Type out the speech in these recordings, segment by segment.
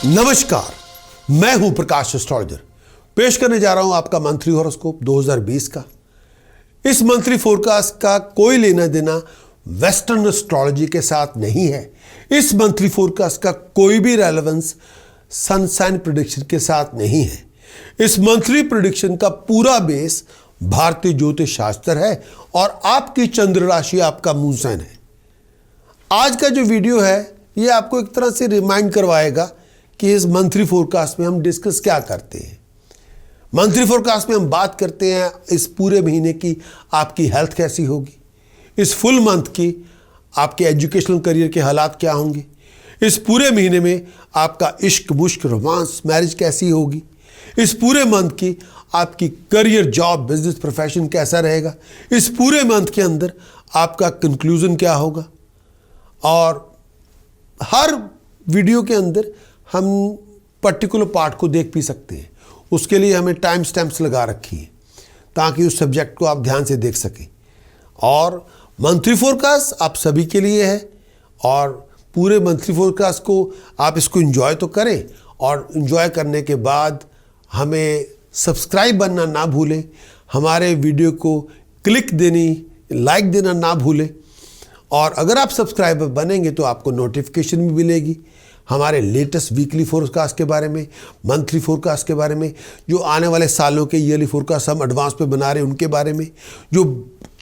नमस्कार, मैं हूं प्रकाश एस्ट्रोलॉजर। पेश करने जा रहा हूं आपका मंथली हॉरोस्कोप 2020 का। इस मंथली फोरकास्ट का कोई लेना देना वेस्टर्न एस्ट्रोलॉजी के साथ नहीं है। इस मंथली फोरकास्ट का कोई भी रेलेवेंस सन साइन प्रेडिक्शन के साथ नहीं है। इस मंथली प्रेडिक्शन का पूरा बेस भारतीय ज्योतिष शास्त्र है और आपकी चंद्र राशि आपका मून साइन है। आज का जो वीडियो है ये आपको एक तरह से रिमाइंड करवाएगा कि इस मंथली फोरकास्ट में हम डिस्कस क्या करते हैं। मंथली फोरकास्ट में हम बात करते हैं इस पूरे महीने की आपकी हेल्थ कैसी होगी, इस फुल मंथ की आपके एजुकेशनल करियर के हालात क्या होंगे, इस पूरे महीने में आपका इश्क मुश्क रोमांस मैरिज कैसी होगी, इस पूरे मंथ की आपकी करियर जॉब बिजनेस प्रोफेशन कैसा रहेगा, इस पूरे मंथ के अंदर आपका कंक्लूजन क्या होगा। और हर वीडियो के अंदर हम पर्टिकुलर पार्ट को देख भी सकते हैं। उसके लिए हमें टाइम स्टैम्प्स लगा रखी है ताकि उस सब्जेक्ट को आप ध्यान से देख सकें। और मंथली फोरकास्ट आप सभी के लिए है और पूरे मंथली फोरकास्ट को आप इसको एंजॉय तो करें और एंजॉय करने के बाद हमें सब्सक्राइब बनना ना भूलें, हमारे वीडियो को क्लिक देनी लाइक देना ना भूलें। और अगर आप सब्सक्राइबर बनेंगे तो आपको नोटिफिकेशन भी मिलेगी हमारे लेटेस्ट वीकली फोरकास्ट के बारे में, मंथली फोरकास्ट के बारे में, जो आने वाले सालों के ईयरली फोरकास्ट हम एडवांस पे बना रहे हैं उनके बारे में, जो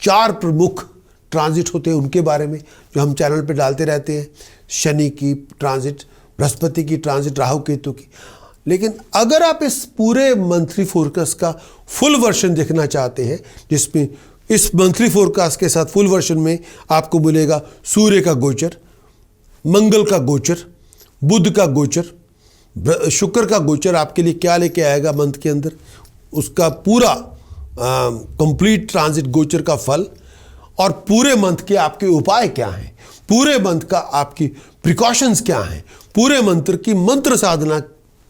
4 प्रमुख ट्रांजिट होते हैं उनके बारे में जो हम चैनल पे डालते रहते हैं। शनि की ट्रांजिट, बृहस्पति की ट्रांजिट, राहु केतु की। लेकिन अगर आप इस पूरे मंथली फोरकास्ट का फुल वर्जन देखना चाहते हैं, जिसमें इस मंथली फोरकास्ट के साथ फुल वर्जन में आपको मिलेगा सूर्य का गोचर, मंगल का गोचर, बुध का गोचर, शुक्र का गोचर आपके लिए क्या लेके आएगा मंथ के अंदर, उसका पूरा कंप्लीट ट्रांजिट गोचर का फल, और पूरे मंथ के आपके उपाय क्या हैं, पूरे मंथ का आपकी प्रिकॉशंस क्या हैं, पूरे मंत्र की मंत्र साधना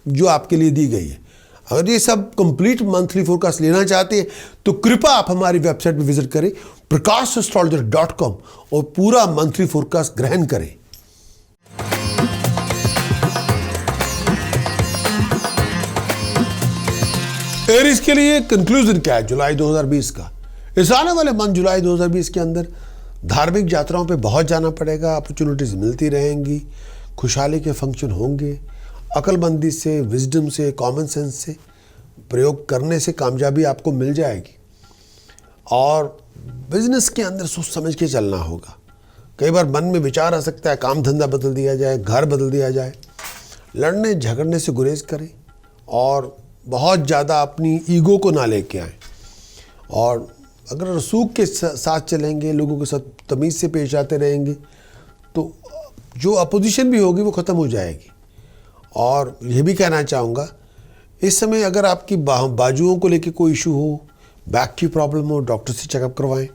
जो आपके लिए दी गई है। अगर ये सब कंप्लीट मंथली फोरकास्ट लेना चाहते हैं तो कृपया आप हमारी वेबसाइट पर विजिट करें prakasastrologer.com और पूरा मंथली फोरकास्ट ग्रहण करें। एरीज के लिए कंक्लूजन क्या है जुलाई 2020 का। इस आने वाले मंथ जुलाई 2020 के अंदर धार्मिक यात्राओं पे बहुत जाना पड़ेगा, अपॉर्चुनिटीज मिलती रहेंगी, खुशहाली के फंक्शन होंगे, अक्लमंदी से, विजडम से, कॉमन सेंस से प्रयोग करने से कामयाबी आपको मिल जाएगी। और बिजनेस के अंदर सोच समझ के चलना होगा। कई बार मन में विचार आ सकता है काम धंधा बदल दिया जाए, घर बदल दिया जाए। लड़ने झगड़ने से गुरेज करें और बहुत ज़्यादा अपनी ईगो को ना लेके आएँ। और अगर रसूख के साथ चलेंगे, लोगों के साथ तमीज़ से पेश आते रहेंगे तो जो अपोजिशन भी होगी वो ख़त्म हो जाएगी। और ये भी कहना चाहूँगा इस समय अगर आपकी बाजुओं को लेके कोई इशू हो, बैक की प्रॉब्लम हो, डॉक्टर से चेकअप करवाएं।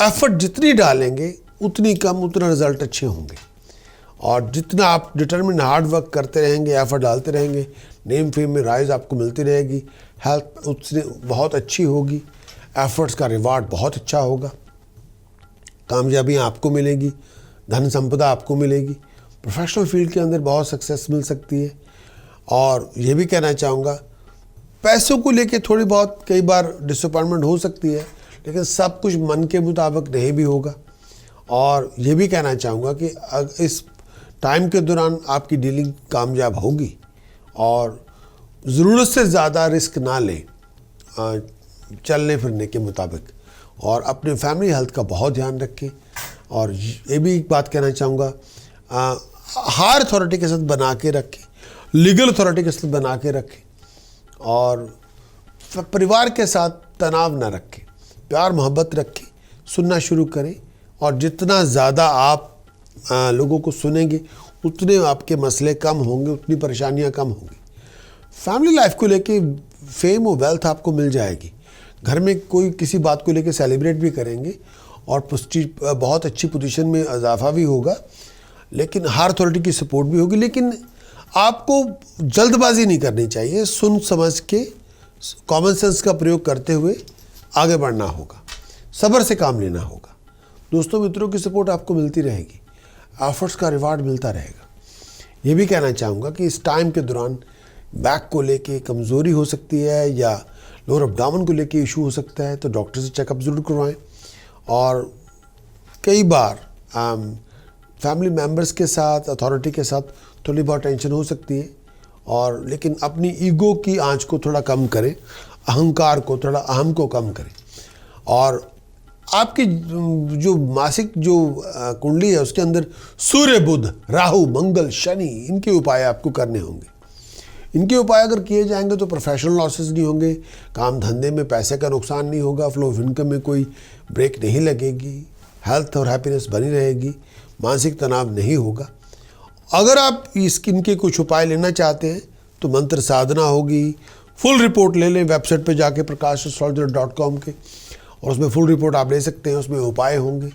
एफर्ट जितनी डालेंगे उतनी कम उतना रिजल्ट अच्छे होंगे। और जितना आप डिटरमिन हार्ड वर्क करते रहेंगे, एफर्ट डालते रहेंगे, नेम फेम में राइज आपको मिलती रहेगी, हेल्थ उससे बहुत अच्छी होगी, एफर्ट्स का रिवार्ड बहुत अच्छा होगा, कामयाबियाँ आपको मिलेगी, धन संपदा आपको मिलेगी, प्रोफेशनल फील्ड के अंदर बहुत सक्सेस मिल सकती है। और ये भी कहना चाहूँगा पैसों को लेके थोड़ी बहुत कई बार डिसअपॉइंटमेंट हो सकती है, लेकिन सब कुछ मन के मुताबिक नहीं भी होगा। और ये भी कहना चाहूँगा कि इस टाइम के दौरान आपकी डीलिंग कामयाब होगी और ज़रूरत से ज़्यादा रिस्क ना लें चलने फिरने के मुताबिक, और अपने फैमिली हेल्थ का बहुत ध्यान रखें। और ये भी एक बात कहना चाहूँगा, हायर अथॉरिटी के साथ बना के रखें, लीगल अथॉरिटी के साथ बना के रखें, और परिवार के साथ तनाव ना रखें, प्यार मोहब्बत रखें, सुनना शुरू करें। और जितना ज़्यादा आप लोगों को सुनेंगे उतने आपके मसले कम होंगे, उतनी परेशानियां कम होंगी। फैमिली लाइफ को लेके फेम और वेल्थ आपको मिल जाएगी। घर में कोई किसी बात को लेके सेलिब्रेट भी करेंगे और बहुत अच्छी पोजीशन में इजाफा भी होगा, लेकिन हायर अथॉरिटी की सपोर्ट भी होगी। लेकिन आपको जल्दबाजी नहीं करनी चाहिए, सुन समझ के कॉमन सेंस का प्रयोग करते हुए आगे बढ़ना होगा, सब्र से काम लेना होगा। दोस्तों मित्रों की सपोर्ट आपको मिलती रहेगी, एफर्ट्स का रिवार्ड मिलता रहेगा। ये भी कहना चाहूँगा कि इस टाइम के दौरान बैक को लेके कमज़ोरी हो सकती है या लोअर एब्डोमेन को लेके इशू हो सकता है, तो डॉक्टर से चेकअप ज़रूर करवाएं। और कई बार फैमिली मेम्बर्स के साथ, अथॉरिटी के साथ थोड़ी बहुत टेंशन हो सकती है, और लेकिन अपनी ईगो की आंच को थोड़ा कम करें, अहंकार को, थोड़ा अहम को कम करें। और आपकी जो मासिक जो कुंडली है उसके अंदर सूर्य, बुध, राहु, मंगल, शनि, इनके उपाय आपको करने होंगे। इनके उपाय अगर किए जाएंगे तो प्रोफेशनल लॉसेस नहीं होंगे, काम धंधे में पैसे का नुकसान नहीं होगा, फ्लो ऑफ इनकम में कोई ब्रेक नहीं लगेगी, हेल्थ और हैप्पीनेस बनी रहेगी, मानसिक तनाव नहीं होगा। अगर आप इनके कुछ उपाय लेना चाहते हैं तो मंत्र साधना होगी। फुल रिपोर्ट ले लें वेबसाइट पे जाके prakash.astrologer.com के, और उसमें फुल रिपोर्ट आप ले सकते हैं। उसमें उपाय होंगे,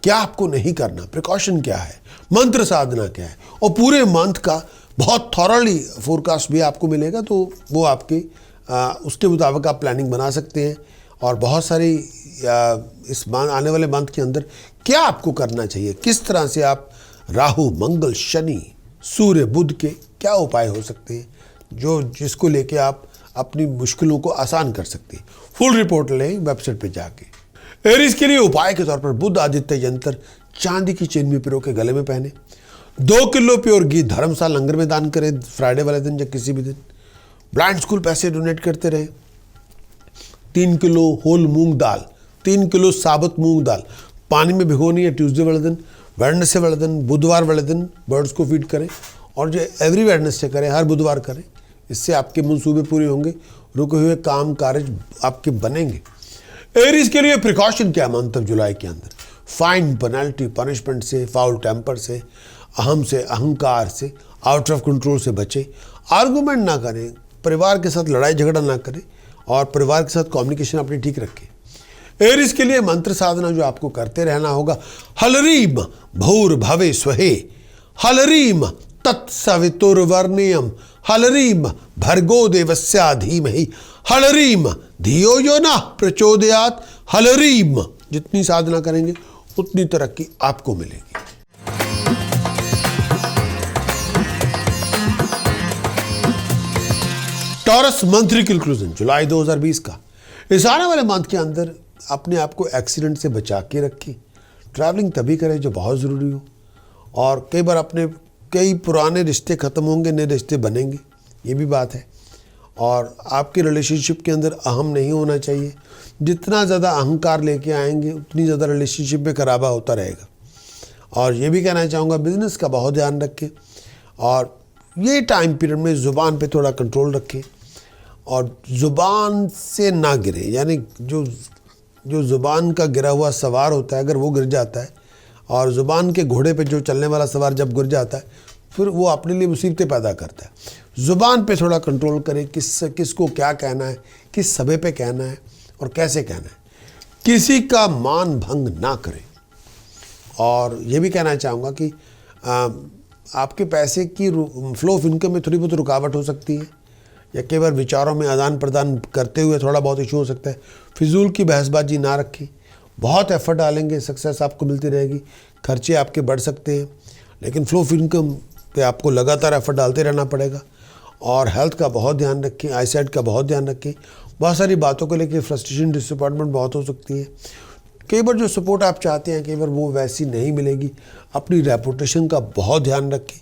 क्या आपको नहीं करना, प्रिकॉशन क्या है, मंत्र साधना क्या है, और पूरे मंथ का बहुत थॉरली फोरकास्ट भी आपको मिलेगा। तो वो आपके उसके मुताबिक आप प्लानिंग बना सकते हैं। और बहुत सारी इस आने वाले मंथ के अंदर क्या आपको करना चाहिए, किस तरह से आप राहु, मंगल, शनि, सूर्य, बुध के क्या उपाय हो सकते हैं जो जिसको लेके आप अपनी मुश्किलों को आसान कर सकते हैं। फुल रिपोर्ट लें वेबसाइट पे जाके। एरीज के लिए उपाय के तौर पर बुध आदित्य यंत्र चांदी की चेन में पिरो के गले में पहने। 2 किलो प्योर घी धर्मशाला लंगर में दान करें फ्राइडे वाले दिन या किसी भी दिन। ब्लाइंड स्कूल पैसे डोनेट करते रहे। 3 किलो होल मूंग दाल, 3 किलो साबुत मूंग दाल पानी में भिगोनी है ट्यूसडे वाले दिन, वेडनेसडे वाले दिन, बुधवार वाले दिन बर्ड्स को फीड करें। और जो एवरी वेडनेसडे करें, हर बुधवार करें। इससे आपके मंसूबे पूरे होंगे, रुके हुए काम कार्य आपके बनेंगे। एरीज के लिए प्रिकॉशन क्या मंथ ऑफ जुलाई के अंदर? फाइन, पेनल्टी, पनिशमेंट से, फाउल टेम्पर से, अहम से, अहंकार से, आउट ऑफ कंट्रोल से बचे। आर्गूमेंट ना करें, परिवार के साथ लड़ाई झगड़ा ना करें, और परिवार के साथ कम्युनिकेशन अपनी ठीक रखें। एरीज के लिए मंत्र साधना जो आपको करते रहना होगा, हलरीम भूर्भवे स्वहे, हलरीम तत्सवितुर्वरेण्यम, हलरीम भर्गो देवस्य धीमहि, हलरीम धियो यो नः प्रचोदयात्, हलरीम। जितनी साधना करेंगे उतनी तरक्की आपको मिलेगी। टॉरस मंथली कंक्लूजन जुलाई 2020 का। इस आने वाले मंथ के अंदर अपने आप को एक्सीडेंट से बचा के रखें। ट्रैवलिंग तभी करें जो बहुत ज़रूरी हो। और कई बार अपने कई पुराने रिश्ते ख़त्म होंगे, नए रिश्ते बनेंगे, ये भी बात है। और आपके रिलेशनशिप के अंदर अहम नहीं होना चाहिए। जितना ज़्यादा अहंकार लेके आएंगे उतनी ज़्यादा रिलेशनशिप में खराबा होता रहेगा। और ये भी कहना चाहूँगा बिज़नेस का बहुत ध्यान रखें। और ये टाइम पीरियड में ज़ुबान पे थोड़ा कंट्रोल रखें, और ज़ुबान से ना गिरे। यानी जो ज़ुबान का गिरा हुआ सवार होता है, अगर वो गिर जाता है, और ज़ुबान के घोड़े पे जो चलने वाला सवार जब गिर जाता है, फिर वो अपने लिए मुसीबतें पैदा करता है। ज़ुबान पे थोड़ा कंट्रोल करें, किसको क्या कहना है, किस समय पे कहना है और कैसे कहना है। किसी का मान भंग ना करें। और ये भी कहना चाहूँगा कि आपके पैसे की फ्लो ऑफ इनकम में थोड़ी बहुत रुकावट हो सकती है, या कई बार विचारों में आदान प्रदान करते हुए थोड़ा बहुत इशू हो सकता है। फिजूल की बहसबाजी ना रखें। बहुत एफर्ट डालेंगे, सक्सेस आपको मिलती रहेगी। खर्चे आपके बढ़ सकते हैं, लेकिन फ्लो ऑफ इनकम पे आपको लगातार एफर्ट डालते रहना पड़ेगा। और हेल्थ का बहुत ध्यान रखें, आईसाइट का बहुत ध्यान रखें। बहुत सारी बातों को लेकर फ्रस्ट्रेशन, डिसअपॉइंटमेंट बहुत हो सकती है। कई बार जो सपोर्ट आप चाहते हैं, कई बार वो वैसी नहीं मिलेगी। अपनी रेपुटेशन का बहुत ध्यान रखें।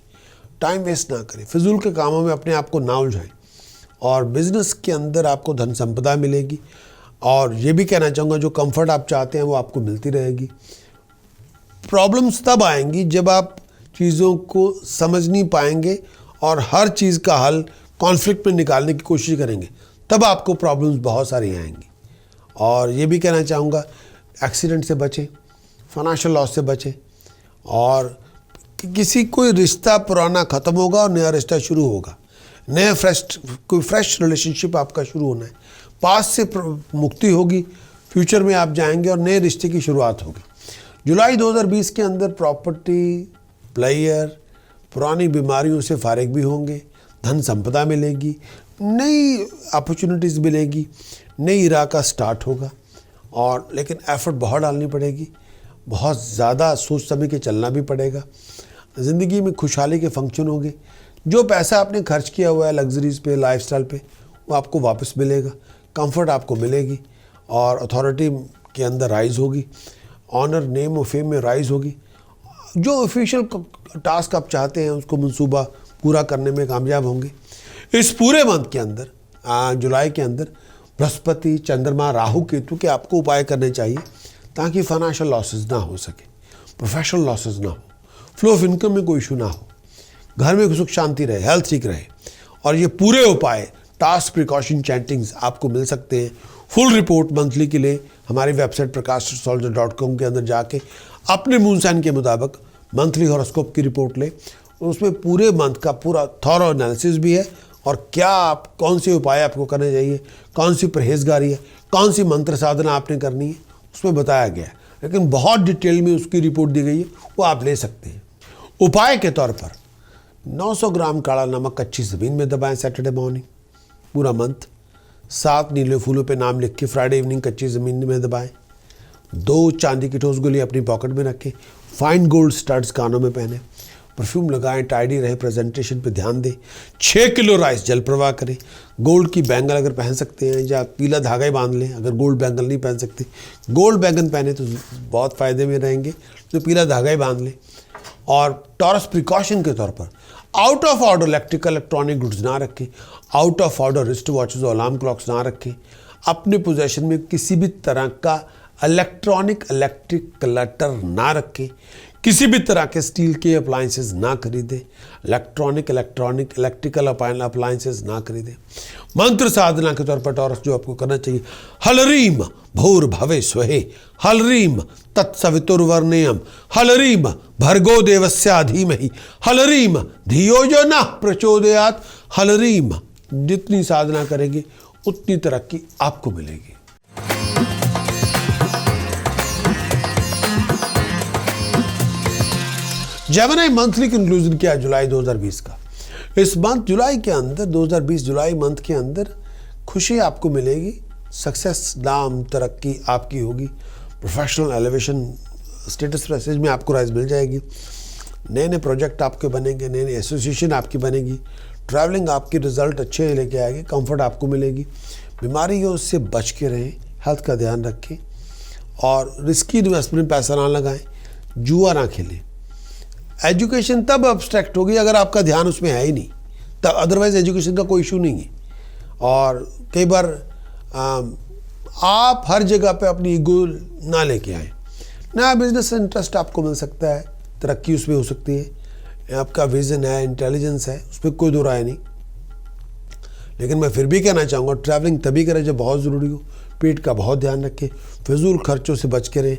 टाइम वेस्ट ना करें, फिजूल के कामों में अपने आप को ना उलझाएं। और बिज़नेस के अंदर आपको धन संपदा मिलेगी। और ये भी कहना चाहूँगा जो कंफर्ट आप चाहते हैं वो आपको मिलती रहेगी। प्रॉब्लम्स तब आएंगी जब आप चीज़ों को समझ नहीं पाएंगे और हर चीज़ का हल कॉन्फ्लिक्ट में निकालने की कोशिश करेंगे, तब आपको प्रॉब्लम्स बहुत सारी आएंगी। और ये भी कहना चाहूँगा एक्सीडेंट से बचें, फाइनेंशियल लॉस से बचें। और किसी कोई रिश्ता पुराना ख़त्म होगा और नया रिश्ता शुरू होगा। नया कोई फ्रेश रिलेशनशिप आपका शुरू होना है। पास्ट से मुक्ति होगी, फ्यूचर में आप जाएंगे और नए रिश्ते की शुरुआत होगी। जुलाई 2020 के अंदर प्रॉपर्टी, प्लेयर, पुरानी बीमारियों से फारिग भी होंगे। धन संपदा मिलेगी, नई अपॉर्चुनिटीज़ मिलेगी, नई इरा का स्टार्ट होगा। और लेकिन एफर्ट बहुत डालनी पड़ेगी, बहुत ज़्यादा सोच समझ के चलना भी पड़ेगा। ज़िंदगी में खुशहाली के फंक्शन होंगे। जो पैसा आपने खर्च किया हुआ है लग्जरीज पे, लाइफस्टाइल पे, वो आपको वापस मिलेगा। कंफर्ट आपको मिलेगी और अथॉरिटी के अंदर राइज होगी। ऑनर, नेम और फेम में राइज होगी। जो ऑफिशियल टास्क आप चाहते हैं उसको मंसूबा पूरा करने में कामयाब होंगे। इस पूरे मंथ के अंदर, जुलाई के अंदर, बृहस्पति, चंद्रमा, राहु, केतु के आपको उपाय करने चाहिए ताकि फाइनेंशियल लॉसेस ना हो सके, प्रोफेशनल लॉसेस ना हो, फ्लो ऑफ इनकम में कोई इशू ना हो, घर में सुख शांति रहे, हेल्थ ठीक रहे। और ये पूरे उपाय, टास्क, प्रिकॉशन, चैंटिंग्स आपको मिल सकते हैं। फुल रिपोर्ट मंथली के लिए हमारी वेबसाइट prakashastrologer.com के अंदर जाके अपने मून साइन के मुताबिक मंथली हॉरोस्कोप की रिपोर्ट ले। उसमें पूरे मंथ का पूरा थॉरो एनालिसिस भी है और क्या आप, कौन से उपाय आपको करने चाहिए, कौन सी परहेजगारी है, कौन सी मंत्र साधना आपने करनी है, उसमें बताया गया है। लेकिन बहुत डिटेल में उसकी रिपोर्ट दी गई है, वो आप ले सकते हैं। उपाय के तौर पर 900 ग्राम काला नमक कच्ची ज़मीन में दबाएं सैटरडे मॉर्निंग पूरा मंथ। 7 नीले फूलों पे नाम लिख के फ्राइडे इवनिंग कच्ची ज़मीन में दबाएं। 2 चांदी की ठोस गोली अपनी पॉकेट में रखें। फाइन गोल्ड स्टड्स कानों में पहने। परफ्यूम लगाएं, टाइडी रहे, प्रेजेंटेशन पे ध्यान दें। 6 किलो राइस जल प्रवाह करें। गोल्ड की बैंगल अगर पहन सकते हैं या पीला धागा ही बांध लें। अगर गोल्ड बैंगल नहीं पहन सकते, गोल्ड बैंगन पहने तो बहुत फ़ायदे में रहेंगे, तो पीला धागा ही बांध लें। और टॉरस प्रिकॉशन के तौर पर out of order electrical electronic goods ना रखें। Out of order wrist watches और अलार्म क्लॉक्स ना रखें। अपने पोजेशन में किसी भी तरह का इलेक्ट्रिक क्लटर ना रखें। किसी भी तरह के स्टील के अप्लायंसेस ना खरीदें। इलेक्ट्रिकल अप्लायंसेस ना खरीदें। मंत्र साधना के तौर पर टॉरस जो आपको करना चाहिए, हलरीम भूर्भवे स्वहे, हलरीम तत्सवितुर्वरेण्यम, हलरीम भर्गो देवस्य धीमहि, हलरीम धियो यो नः प्रचोदयात्। हलरीम जितनी साधना करेंगे उतनी तरक्की आपको मिलेगी। जेमिनी मंथली कंक्लूजन क्या है जुलाई 2020 का। इस मंथ जुलाई के अंदर, 2020 जुलाई मंथ के अंदर खुशी आपको मिलेगी। सक्सेस, नाम, तरक्की आपकी होगी। प्रोफेशनल एलिवेशन, स्टेटस प्रेस्टीज में आपको राइज मिल जाएगी। नए नए प्रोजेक्ट आपके बनेंगे, नए नए एसोसिएशन आपकी बनेगी। ट्रैवलिंग आपकी रिजल्ट अच्छे लेके आएगी। कंफर्ट आपको मिलेगी। बीमारियों से बच के रहें, हेल्थ का ध्यान रखें और रिस्की इन्वेस्टमेंट में पैसा ना लगाएं, जुआ ना खेलें। एजुकेशन तब अब्स्ट्रैक्ट होगी अगर आपका ध्यान उसमें है ही नहीं, तब अदरवाइज एजुकेशन का कोई इशू नहीं है। और कई बार आप हर जगह पे अपनी ईगो ना लेके आए। नया बिजनेस इंटरेस्ट आपको मिल सकता है, तरक्की उसमें हो सकती है। आपका विजन है, इंटेलिजेंस है, उस पर कोई दो राय नहीं। लेकिन मैं फिर भी कहना चाहूँगा, ट्रैवलिंग तभी करें जब बहुत ज़रूरी हो। पेट का बहुत ध्यान रखें, फिजूल खर्चों से बच के रहें।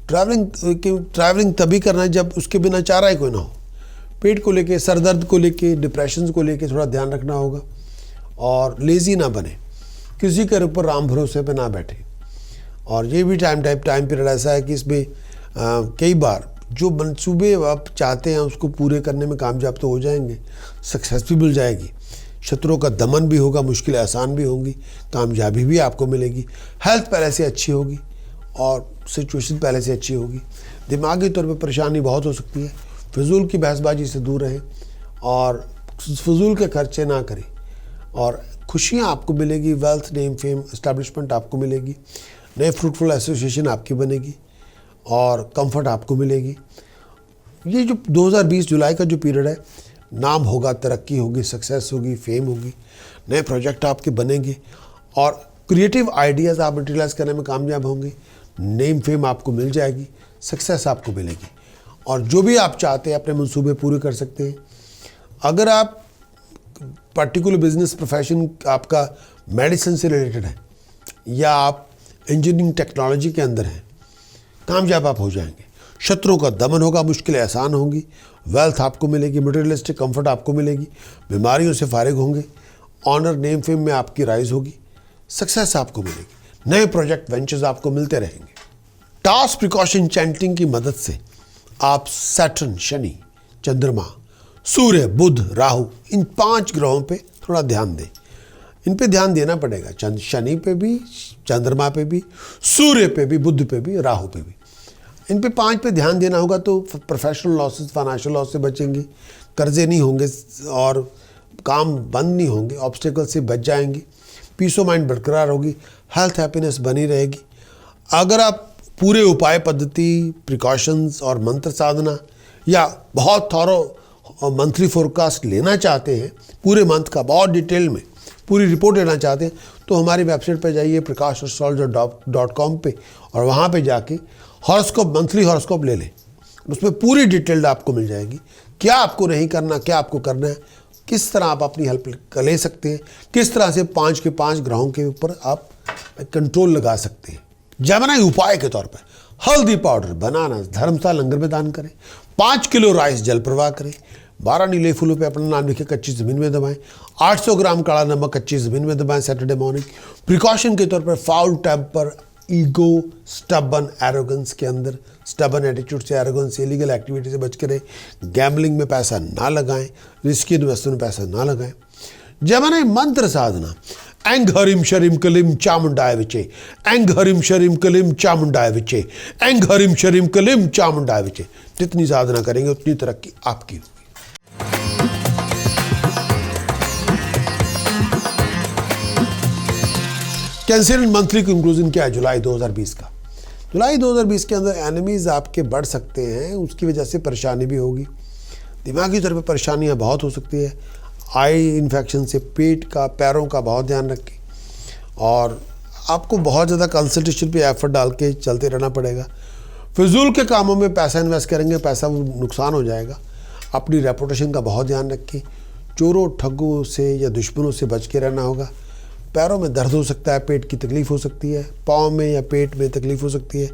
ट्रैवलिंग तभी करना है जब उसके बिना चारा ही कोई ना हो। पेट को लेके, सर दर्द को लेके, डिप्रेशन को लेके थोड़ा ध्यान रखना होगा। और लेज़ी ना बने, किसी के ऊपर राम भरोसे पे ना बैठे। और ये भी टाइम पीरियड ऐसा है कि इसमें कई बार जो मंसूबे आप चाहते हैं उसको पूरे करने में कामयाब तो हो जाएंगे, सक्सेस भी मिल जाएगी, शत्रुओं का दमन भी होगा, मुश्किलें आसान भी होंगी, कामयाबी भी आपको मिलेगी। हेल्थ पहले से अच्छी होगी और सिचुएशन पहले से अच्छी होगी। दिमागी तौर पे परेशानी बहुत हो सकती है। फिजूल की बहसबाजी से दूर रहें और फिजूल के खर्चे ना करें। और खुशियाँ आपको मिलेगी, वेल्थ, नेम, फेम, एस्टैब्लिशमेंट आपको मिलेगी, नए फ्रूटफुल एसोसिएशन आपकी बनेगी और कंफर्ट आपको मिलेगी। ये जो 2020 जुलाई का जो पीरियड है, नाम होगा, तरक्की होगी, सक्सेस होगी, फेम होगी, नए प्रोजेक्ट आपके बनेंगे और क्रिएटिव आइडियाज़ आप मटेरियलाइज करने में कामयाब होंगे। नेम फेम आपको मिल जाएगी, सक्सेस आपको मिलेगी और जो भी आप चाहते हैं अपने मंसूबे पूरे कर सकते हैं। अगर आप पर्टिकुलर बिजनेस प्रोफेशन आपका मेडिसिन से रिलेटेड है या आप इंजीनियरिंग टेक्नोलॉजी के अंदर हैं, कामयाब आप हो जाएंगे। शत्रुओं का दमन होगा, मुश्किलें आसान होंगी, वेल्थ आपको मिलेगी, मटेरियलिस्टिक कंफर्ट आपको मिलेगी, बीमारियों से फारिग होंगे, ऑनर, नेम, फेम में आपकी राइज होगी, सक्सेस आपको मिलेगी, नए प्रोजेक्ट वेंचर्स आपको मिलते रहेंगे। टास्क प्रिकॉशन चैंटिंग की मदद से आप सैटर्न, शनि, चंद्रमा, सूर्य, बुध, राहु, इन 5 ग्रहों पे थोड़ा ध्यान दें। इन पे ध्यान देना पड़ेगा, शनि पे भी, चंद्रमा पे भी, सूर्य पे भी, बुध पे भी, राहु पे भी। इन पे 5 पे ध्यान देना होगा तो प्रोफेशनल लॉसेस, फाइनेंशियल लॉस से बचेंगे, कर्जे नहीं होंगे और काम बंद नहीं होंगे, ऑब्स्टिकल से बच जाएंगे, पीस ऑफ माइंड बरकरार होगी, हेल्थ हैप्पीनेस बनी रहेगी। अगर आप पूरे उपाय पद्धति, प्रिकॉशंस और मंत्र साधना या बहुत थॉरो मंथली फोरकास्ट लेना चाहते हैं, पूरे मंथ का बहुत डिटेल में पूरी रिपोर्ट लेना चाहते हैं, तो हमारी वेबसाइट पर जाइए prakashastrologer.com पे और वहाँ पे जाके हॉरोस्कोप, मंथली हॉरोस्कोप ले लें। उसमें पूरी डिटेल्ड आपको मिल जाएगी, क्या आपको नहीं करना, क्या आपको करना है, किस तरह आप अपनी हेल्प ले सकते हैं, किस तरह से 5 के 5 ग्रहों के ऊपर आप कंट्रोल लगा सकते हैं। जेमिनी उपाय के तौर पर हल्दी पाउडर बनाना धर्मशाला लंगर में दान करें, 5 किलो राइस जल प्रवाह करें, 12 नीले फूलों पे अपना नाम लिखे कच्ची ज़मीन में दबाएं, 800 ग्राम काला नमक कच्ची ज़मीन में दबाएं सैटरडे मॉर्निंग। प्रिकॉशन के तौर पर foul temper, ego, stubborn, arrogance के अंदर, स्टबन एटीट्यूड से, एरोगेंस से, इलीगल एक्टिविटी से बच के रहें, गैम्बलिंग में पैसा ना लगाएं, रिस्की इन्वेस्टमेंट में पैसा ना लगाएं। जेमिनी मंत्र साधना एंग हरिम शरिम कलिम चामुंडाय विचे, एंग हरिम शरिम कलिम चामुंडाय विचे, एंग हरिम शरिम कलिम चामुंडाय विचे। जितनी साधना करेंगे उतनी तरक्की आपकी होगी। कैंसर मंथली कंक्लूजन क्या है जुलाई 2020 का? जुलाई 2020 के अंदर एनिमीज आपके बढ़ सकते हैं, उसकी वजह से परेशानी भी होगी, दिमागी तौर पर परेशानियां बहुत हो सकती है, आई इन्फेक्शन से, पेट का, पैरों का बहुत ध्यान रखें और आपको बहुत ज़्यादा कंसल्टेशन पे एफर्ट डाल के चलते रहना पड़ेगा। फिजूल के कामों में पैसा इन्वेस्ट करेंगे, पैसा नुकसान हो जाएगा। अपनी रेपुटेशन का बहुत ध्यान रखें, चोरों ठगों से या दुश्मनों से बच के रहना होगा। पैरों में दर्द हो सकता है, पेट की तकलीफ़ हो सकती है, पाँव में या पेट में तकलीफ़ हो सकती है,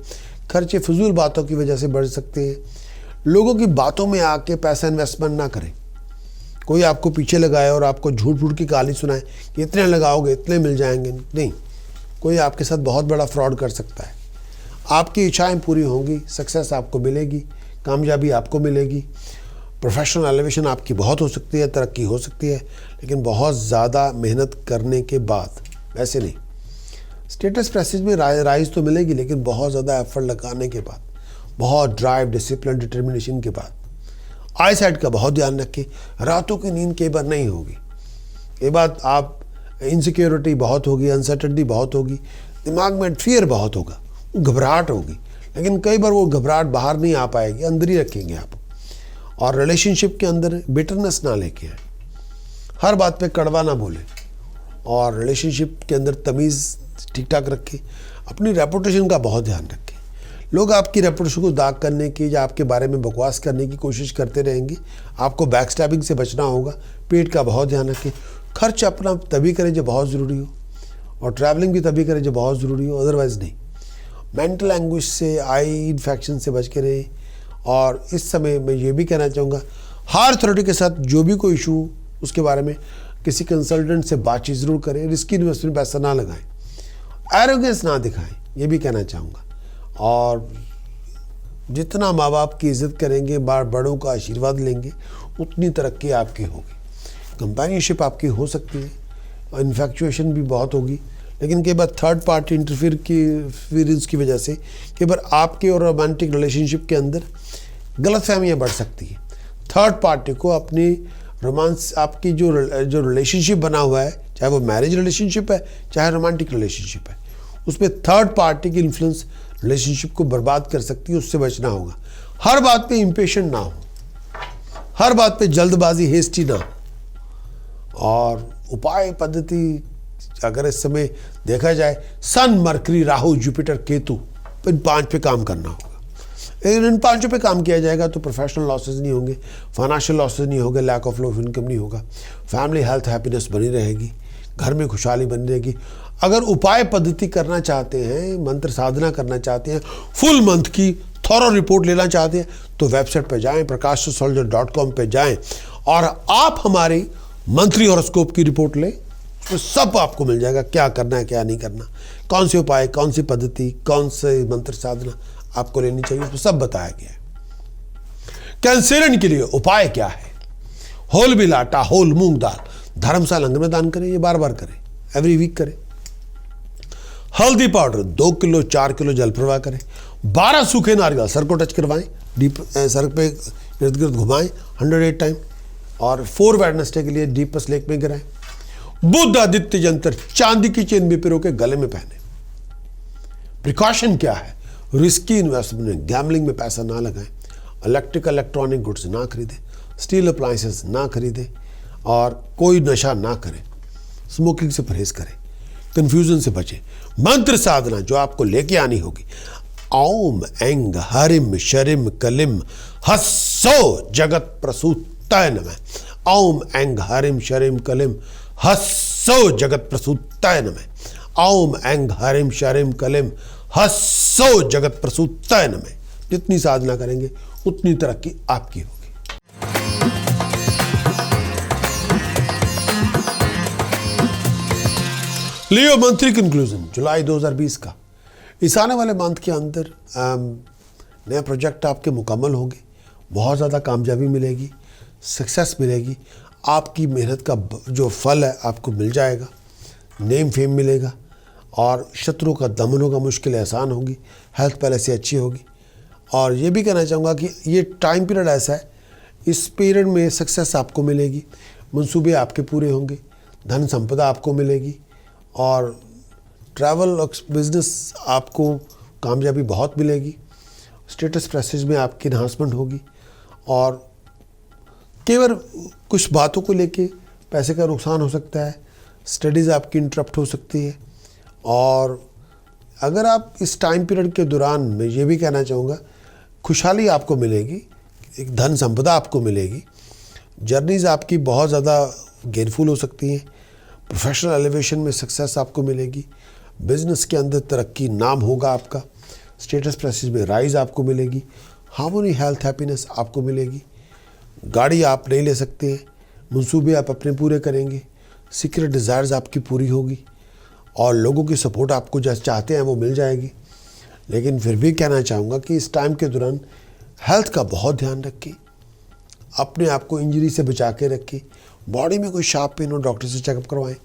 खर्चे फिजूल बातों की वजह से बढ़ सकते हैं। लोगों की बातों में आके पैसा इन्वेस्टमेंट ना करें। कोई आपको पीछे लगाए और आपको झूठ झूठ की कहानी सुनाए कि इतने लगाओगे इतने मिल जाएंगे, नहीं, कोई आपके साथ बहुत बड़ा फ्रॉड कर सकता है। आपकी इच्छाएं पूरी होंगी, सक्सेस आपको मिलेगी, कामयाबी आपको मिलेगी, प्रोफेशनल एलिवेशन आपकी बहुत हो सकती है, तरक्की हो सकती है, लेकिन बहुत ज़्यादा मेहनत करने के बाद, वैसे नहीं। स्टेटस प्रेस्टीज में राइज तो मिलेगी, लेकिन बहुत ज़्यादा एफर्ट लगाने के बाद, बहुत ड्राइव, डिसिप्लिन, डिटर्मिनेशन के बाद। आई साइड का बहुत ध्यान रखें, रातों की नींद कई बार नहीं होगी, कई बार आप इनसिक्योरिटी बहुत होगी, अनसर्टेनिटी बहुत होगी, दिमाग में फियर बहुत होगा, घबराहट होगी, लेकिन कई बार वो घबराहट बाहर नहीं आ पाएगी, अंदर ही रखेंगे आप। और रिलेशनशिप के अंदर बिटरनेस ना लेके आए, हर बात पे कड़वा ना बोले और रिलेशनशिप के अंदर तमीज़ ठीक ठाक रखें। अपनी रेपुटेशन का बहुत ध्यान रखें। लोग आपकी रेपुटेशन को दाग करने की या आपके बारे में बकवास करने की कोशिश करते रहेंगे, आपको बैक स्टैबिंग से बचना होगा। पेट का बहुत ध्यान रखें। खर्च अपना तभी करें जब बहुत ज़रूरी हो और ट्रैवलिंग भी तभी करें जब बहुत ज़रूरी हो, अदरवाइज़ नहीं। मेंटल एंग्विश से, आई इन्फेक्शन से बच के रहें। और इस समय मैं ये भी कहना चाहूँगा, हायर अथॉरिटी के साथ जो भी कोई इशू, उसके बारे में किसी कंसल्टेंट से बातचीत ज़रूर करें। रिस्की इन्वेस्टमेंट पैसा ना लगाएं, एरोगेंस ना दिखाएं, ये भी कहना चाहूँगा। और जितना माँ बाप की इज़्ज़त करेंगे, बड़ों का आशीर्वाद लेंगे, उतनी तरक्की आपकी होगी। कंपेनियनशिप आपकी हो सकती है, इन्फेक्चुएशन भी बहुत होगी, लेकिन कई बार थर्ड पार्टी इंटरफेरेंस की वजह से कई बार आपके और रोमांटिक रिलेशनशिप के अंदर गलतफहमियां बढ़ सकती है। थर्ड पार्टी को अपनी रोमांस, आपकी जो रिलेशनशिप बना हुआ है, चाहे वो मैरिज रिलेशनशिप है चाहे रोमांटिक रिलेशनशिप है, उसमें थर्ड पार्टी की इन्फ्लुएंस रिलेशनशिप को बर्बाद कर सकती है, उससे बचना होगा। हर बात पे इम्पेशेंट ना हो, हर बात पे जल्दबाजी, हेस्टी ना हो। और उपाय पद्धति अगर इस समय देखा जाए, सन, मरकरी, राहु, जुपिटर, केतु, इन 5 पे काम करना होगा। इन 5 पे काम किया जाएगा तो प्रोफेशनल लॉसेज नहीं होंगे, फाइनेंशियल लॉसेज नहीं होंगे, लैक ऑफ ऑफ इनकम नहीं होगा, फैमिली हेल्थ हैप्पीनेस बनी रहेगी, घर में खुशहाली बनी रहेगी। अगर उपाय पद्धति करना चाहते हैं, मंत्र साधना करना चाहते हैं, फुल मंथ की थॉरो रिपोर्ट लेना चाहते हैं, तो वेबसाइट पर जाएं, prakashastrologer.com पे जाएं और आप हमारी मंथली हॉरोस्कोप की रिपोर्ट लें। तो सब आपको मिल जाएगा, क्या करना है क्या नहीं करना, कौन से उपाय, कौन सी पद्धति, कौन से मंत्र साधना आपको लेनी चाहिए, तो सब बताया गया है। कैंसरियन के लिए उपाय क्या है? होल बिल आटा, होल मूंग दाल धर्मशाला लंगर में दान करें, ये बार बार करें, एवरी वीक करें। हल्दी पाउडर 2 किलो 4 किलो जल प्रवाह करें, 12 सूखे नारियल सर को टच करवाएं, डीप सर पे इर्द गिर्द घुमाएं 108 टाइम, और 4 वेडनेसडे के लिए डीपस्ट लेक में गिराएं। बुध आदित्य यंत्र चांदी की चेन भी पिरो के गले में पहने। प्रिकॉशन क्या है? रिस्की इन्वेस्टमेंट में, गैम्बलिंग में पैसा ना लगाएं, इलेक्ट्रॉनिक गुड्स ना खरीदें, स्टील अप्लायंसेस ना खरीदें, और कोई नशा ना करें, स्मोकिंग से परहेज करें, कंफ्यूजन से बचें। मंत्र साधना जो आपको लेके आनी होगी, ओम ऐंग हरिम शरिम कलिम हस्सो जगत प्रसूताय नमः। ओम ऐंग हरिम शरिम कलिम हस्सो जगत प्रसूताय नमः। ओम ऐंग हरिम शरिम कलिम हस्सो जगत प्रसूताय नमः। जितनी साधना करेंगे उतनी तरक्की आपकी होगी। लियो मंथली कंक्लूजन जुलाई 2020 का। इस आने वाले मंथ के अंदर नया प्रोजेक्ट आपके मुकम्मल होंगे, बहुत ज़्यादा कामयाबी मिलेगी, सक्सेस मिलेगी, आपकी मेहनत का जो फल है आपको मिल जाएगा, नेम फेम मिलेगा, और शत्रुओं का दमन होगा, मुश्किलें आसान होंगी, हेल्थ पहले से अच्छी होगी। और ये भी कहना चाहूँगा कि ये टाइम पीरियड ऐसा है, इस पीरियड में सक्सेस आपको मिलेगी, मंसूबे आपके पूरे होंगे, धन संपदा आपको मिलेगी, और ट्रैवल बिजनेस आपको कामयाबी बहुत मिलेगी, स्टेटस प्रेस्टीज में आपकी इन्हांसमेंट होगी, और केवल कुछ बातों को लेके पैसे का नुकसान हो सकता है, स्टडीज़ आपकी इंटरप्ट हो सकती है। और अगर आप इस टाइम पीरियड के दौरान मैं ये भी कहना चाहूँगा, खुशहाली आपको मिलेगी, एक धन संपदा आपको मिलेगी, जर्नीज़ आपकी बहुत ज़्यादा गेनफुल हो सकती हैं, प्रोफेशनल एलिवेशन में सक्सेस आपको मिलेगी, बिजनेस के अंदर तरक्की, नाम होगा आपका, स्टेटस प्रेस्टीज में राइज आपको मिलेगी, हार्मोनी हेल्थ हैप्पीनेस आपको मिलेगी, गाड़ी आप नहीं ले सकते हैं, मंसूबे आप अपने पूरे करेंगे, सीक्रेट डिज़ायर्स आपकी पूरी होगी, और लोगों की सपोर्ट आपको जैसे चाहते हैं वो मिल जाएगी। लेकिन फिर भी कहना चाहूँगा कि इस टाइम के दौरान हेल्थ का बहुत ध्यान रखें, अपने आप को इंजरी से बचा के रखें, बॉडी में कोई शार्प पेन हो डॉक्टर से चेकअप करवाएं।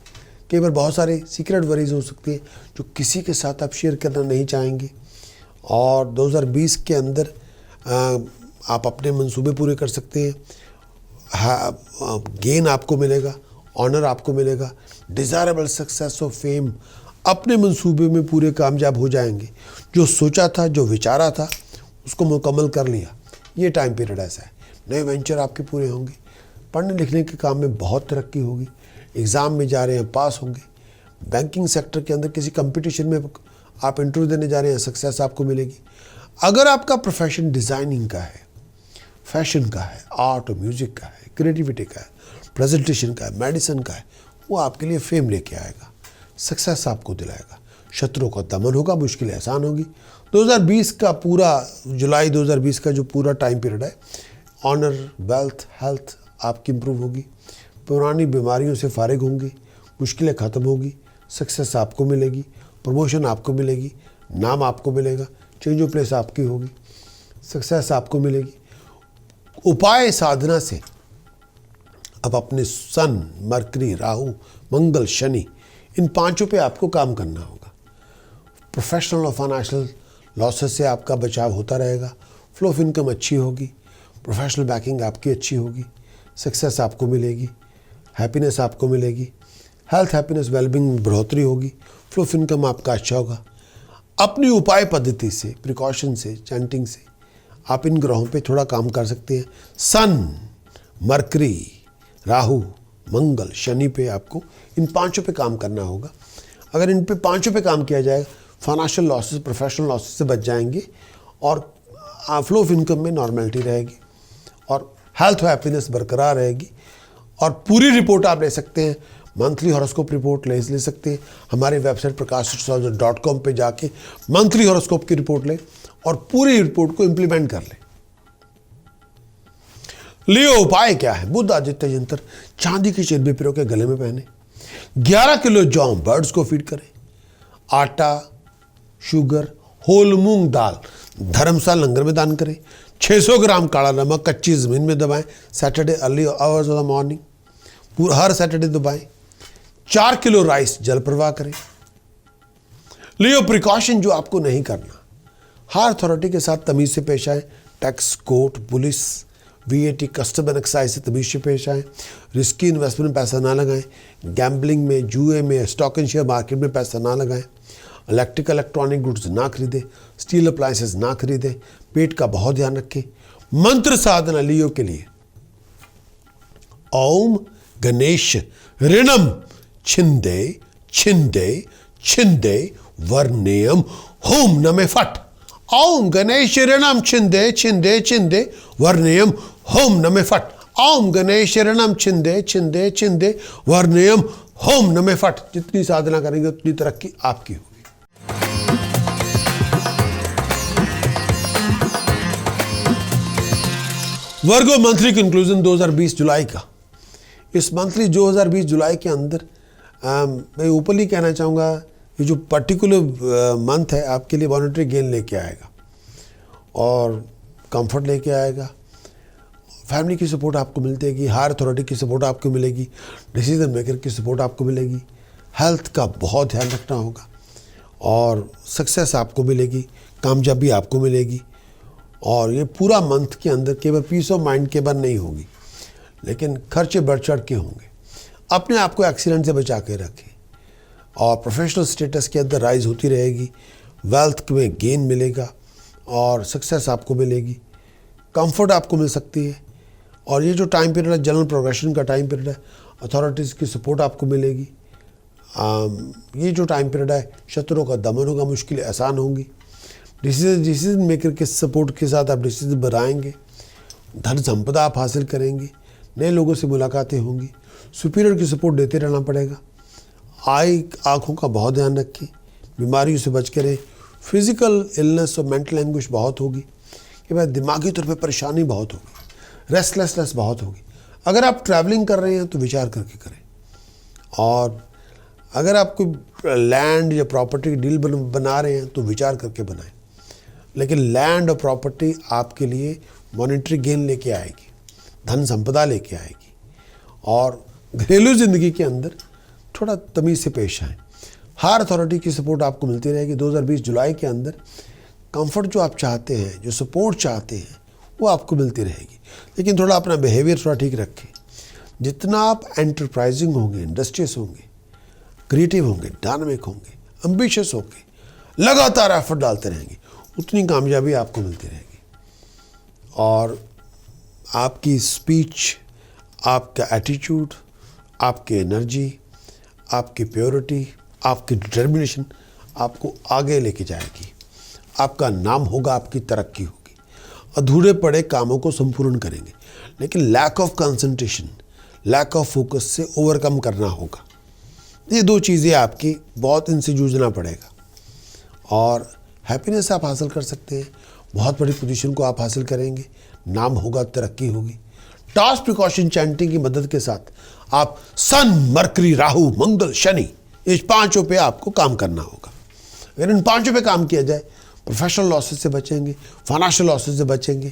कई बार बहुत सारे सीक्रेट वरीज हो सकती है जो किसी के साथ आप शेयर करना नहीं चाहेंगे, और 2020 के अंदर आप अपने मंसूबे पूरे कर सकते हैं, गेन आपको मिलेगा, ऑनर आपको मिलेगा, डिज़ायरेबल सक्सेस ऑफ फेम, अपने मंसूबे में पूरे कामयाब हो जाएंगे, जो सोचा था, जो विचारा था, उसको मुकम्मल कर लिया। ये टाइम पीरियड ऐसा है, नए वेंचर आपके पूरे होंगे, पढ़ने लिखने के काम में बहुत तरक्की होगी, एग्ज़ाम में जा रहे हैं पास होंगे, बैंकिंग सेक्टर के अंदर किसी कंपटीशन में आप इंटरव्यू देने जा रहे हैं, सक्सेस आपको मिलेगी। अगर आपका प्रोफेशन डिज़ाइनिंग का है, फैशन का है, आर्ट और म्यूज़िक का है, क्रिएटिविटी का है, प्रेजेंटेशन का है, मेडिसिन का है, वो आपके लिए फेम लेके आएगा, सक्सेस आपको दिलाएगा, शत्रुओं का दमन होगा, मुश्किलें आसान होगी। 2020 का पूरा जुलाई 2020 का जो पूरा टाइम पीरियड है, ऑनर, वेल्थ, हेल्थ आपकी इम्प्रूव होगी, पुरानी बीमारियों से फारिग होंगे, मुश्किलें ख़त्म होगी, सक्सेस आपको मिलेगी, प्रमोशन आपको मिलेगी, नाम आपको मिलेगा, चेंज ऑफ प्लेस आपकी होगी, सक्सेस आपको मिलेगी। उपाय साधना से अब अपने सन, मरकरी, राहु, मंगल, शनि, इन पांचों पे आपको काम करना होगा। प्रोफेशनल और फाइनेंशियल लॉसेस से आपका बचाव होता रहेगा, फ्लो ऑफ इनकम अच्छी होगी, प्रोफेशनल बैकिंग आपकी अच्छी होगी, सक्सेस आपको मिलेगी, हैप्पीनेस आपको मिलेगी, हेल्थ हैप्पीनेस वेलबींग में बढ़ोतरी होगी, फ्लो ऑफ इनकम आपका अच्छा होगा। अपनी उपाय पद्धति से, प्रिकॉशन से, चैंटिंग से आप इन ग्रहों पे थोड़ा काम कर सकते हैं। सन, मरकरी, राहु, मंगल, शनि पे आपको इन पांचों पे काम करना होगा। अगर इन पे पांचों पे काम किया जाएगा, फाइनेंशियल लॉसेस, प्रोफेशनल लॉसेस से बच जाएंगे, और फ्लो ऑफ इनकम में नॉर्मेलिटी रहेगी, और हेल्थ और हैप्पीनेस बरकरार रहेगी। और पूरी रिपोर्ट आप ले सकते हैं, मंथली हॉरोस्कोप रिपोर्ट ले सकते हैं, हमारे वेबसाइट prakash.com पे जाके मंथली हॉरोस्कोप की रिपोर्ट लें और पूरी रिपोर्ट को इंप्लीमेंट कर लें। लियो उपाय क्या है? बुध आदित्य यंत्र चांदी की चेन में पिरो के गले में पहने, 11 किलो जौ बर्ड्स को फीड करें, आटा, शुगर, होल मूंग दाल धर्मशाला लंगर में दान करें, 600 ग्राम काला नमक कच्ची जमीन में दबाएं, Saturday early hours of the morning, her Saturday दबाएं, 4 किलो राइस जल प्रवाह करें। लियो प्रिकॉशन जो आपको नहीं करना, हायर अथॉरिटी के साथ तमीज़ से पेश आए। Tax, court, police, VAT, custom and excise से तमीज़ से पेश आए। रिस्की इन्वेस्टमेंट में पैसा ना लगाएं। गैम्बलिंग में, जुए में, स्टॉक एंड शेयर मार्केट में पैसा ना लगाएं। इलेक्ट्रॉनिक गुड्स ना खरीदें। स्टील अप्लायंसेस ना खरीदें। पेट का बहुत ध्यान रखें। मंत्र साधना लियो के लिए ओम गणेश ऋणम छिंदे छिंदे छिंदे वर्णेयम होम नमे फट। ओम गणेश ऋणम छिंदे छिंदे छिंदे वर्णेयम होम नमे फट। ओम गणेश ऋणम छिंदे छिंदे छिंदे वर्णेयम होम नमे फट। जितनी साधना करेंगे उतनी तरक्की आपकी होगी। वर्गो मंथली कंक्लूजन 2020 जुलाई का। इस मंथली 2020 जुलाई के अंदर मैं ऊपरली कहना चाहूँगा, ये जो पर्टिकुलर मंथ है आपके लिए मॉनेटरी गेन लेके आएगा और कंफर्ट लेके आएगा। फैमिली की सपोर्ट आपको मिलती है, हायर अथॉरिटी की सपोर्ट आपको मिलेगी, डिसीजन मेकर की सपोर्ट आपको मिलेगी। हेल्थ का बहुत ध्यान रखना होगा और सक्सेस आपको मिलेगी, कामयाबी आपको मिलेगी। और ये पूरा मंथ के अंदर केवल पीस ऑफ माइंड केवल नहीं होगी, लेकिन खर्चे बढ़ चढ़ के होंगे। अपने आप को एक्सीडेंट से बचा के रखें और प्रोफेशनल स्टेटस के अंदर राइज होती रहेगी। वेल्थ में गेन मिलेगा और सक्सेस आपको मिलेगी। कंफर्ट आपको मिल सकती है। और ये जो टाइम पीरियड है, जनरल प्रोग्रेशन का टाइम पीरियड है, अथॉरिटीज़ की सपोर्ट आपको मिलेगी। ये जो टाइम पीरियड है, शत्रुओं का दमन होगा, मुश्किलें आसान होंगी। डिसीजन मेकर के सपोर्ट के साथ आप डिसीजन बनाएंगे। धन संपदा आप हासिल करेंगे। नए लोगों से मुलाकातें होंगी। सुपीरियर की सपोर्ट देते रहना पड़ेगा। आँखों का बहुत ध्यान रखें। बीमारियों से बच के रहें। फिजिकल इलनेस और मेंटल एंग्विश बहुत होगी कि भाई दिमागी तौर पे परेशानी बहुत होगी। रेस्टलेसनेस बहुत होगी। अगर आप ट्रैवलिंग कर रहे हैं तो विचार करके करें। और अगर आप कोई लैंड या प्रॉपर्टी डील बना रहे हैं तो विचार करके बनाएं। लेकिन लैंड और प्रॉपर्टी आपके लिए मॉनेटरी गेन लेके आएगी, धन संपदा लेके आएगी। और घरेलू ज़िंदगी के अंदर थोड़ा तमीज़ से पेश आएँ। हायर अथॉरिटी की सपोर्ट आपको मिलती रहेगी। 2020 जुलाई के अंदर कंफर्ट जो आप चाहते हैं, जो सपोर्ट चाहते हैं, वो आपको मिलती रहेगी। लेकिन थोड़ा अपना बिहेवियर थोड़ा ठीक रखें। जितना आप एंटरप्राइजिंग होंगे, इंडस्ट्रियस होंगे, क्रिएटिव होंगे, डायनामिक होंगे, एम्बिशियस होंगे, लगातार एफर्ट डालते रहेंगे, उतनी कामयाबी आपको मिलती रहेगी। और आपकी स्पीच, आपका एटीट्यूड, आपकी एनर्जी, आपकी प्योरिटी, आपकी डिटर्मिनेशन आपको आगे लेके जाएगी। आपका नाम होगा, आपकी तरक्की होगी। अधूरे पड़े कामों को संपूर्ण करेंगे। लेकिन lack of concentration, lack of focus से ओवरकम करना होगा। ये दो चीज़ें आपकी बहुत, इनसे जूझना पड़ेगा। और हैप्पीनेस आप हासिल कर सकते हैं। बहुत बड़ी पोजीशन को आप हासिल करेंगे। नाम होगा, तरक्की होगी। टास्क प्रिकॉशन चैंटिंग की मदद के साथ आप सन, मरकरी, राहु, मंगल, शनि, इस पांचों पे आपको काम करना होगा। अगर इन पांचों पे काम किया जाए, प्रोफेशनल लॉसेस से बचेंगे, फाइनेंशियल लॉसेस से बचेंगे,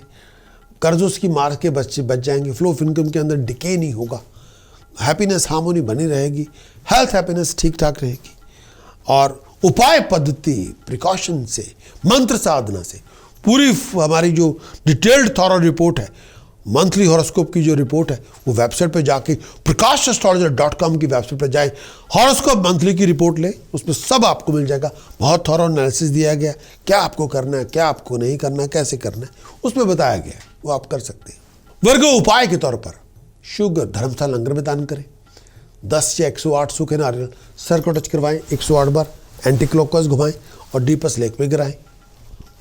कर्जों की मार के बच जाएंगे। फ्लो ऑफ इनकम के अंदर डिके नहीं होगा। हैप्पीनेस, हार्मोनी बनी रहेगी। हेल्थ, हैप्पीनेस ठीक ठाक रहेगी। और उपाय पद्धति, प्रिकॉशन से, मंत्र साधना से पूरी हमारी जो डिटेल्ड थॉरो रिपोर्ट है, मंथली हॉरोस्कोप की जो रिपोर्ट है, वो वेबसाइट पे जाके prakash.astrologer.com की वेबसाइट पे जाए, हॉरोस्कोप मंथली की रिपोर्ट ले, उसमें सब आपको मिल जाएगा। बहुत थॉरो एनालिसिस दिया गया, क्या आपको करना है, क्या आपको नहीं करना है, कैसे करना है, उसमें बताया गया है, वो आप कर सकते हैं। वर्गो उपाय के तौर पर शुगर धर्मस्थल लंगर में दान करें। 10 या 108 सूखे नारियल सर को टच करवाएं, 108 बार एंटी क्लॉकवाइज घुमाएं और डीपस लेक में गिराएं।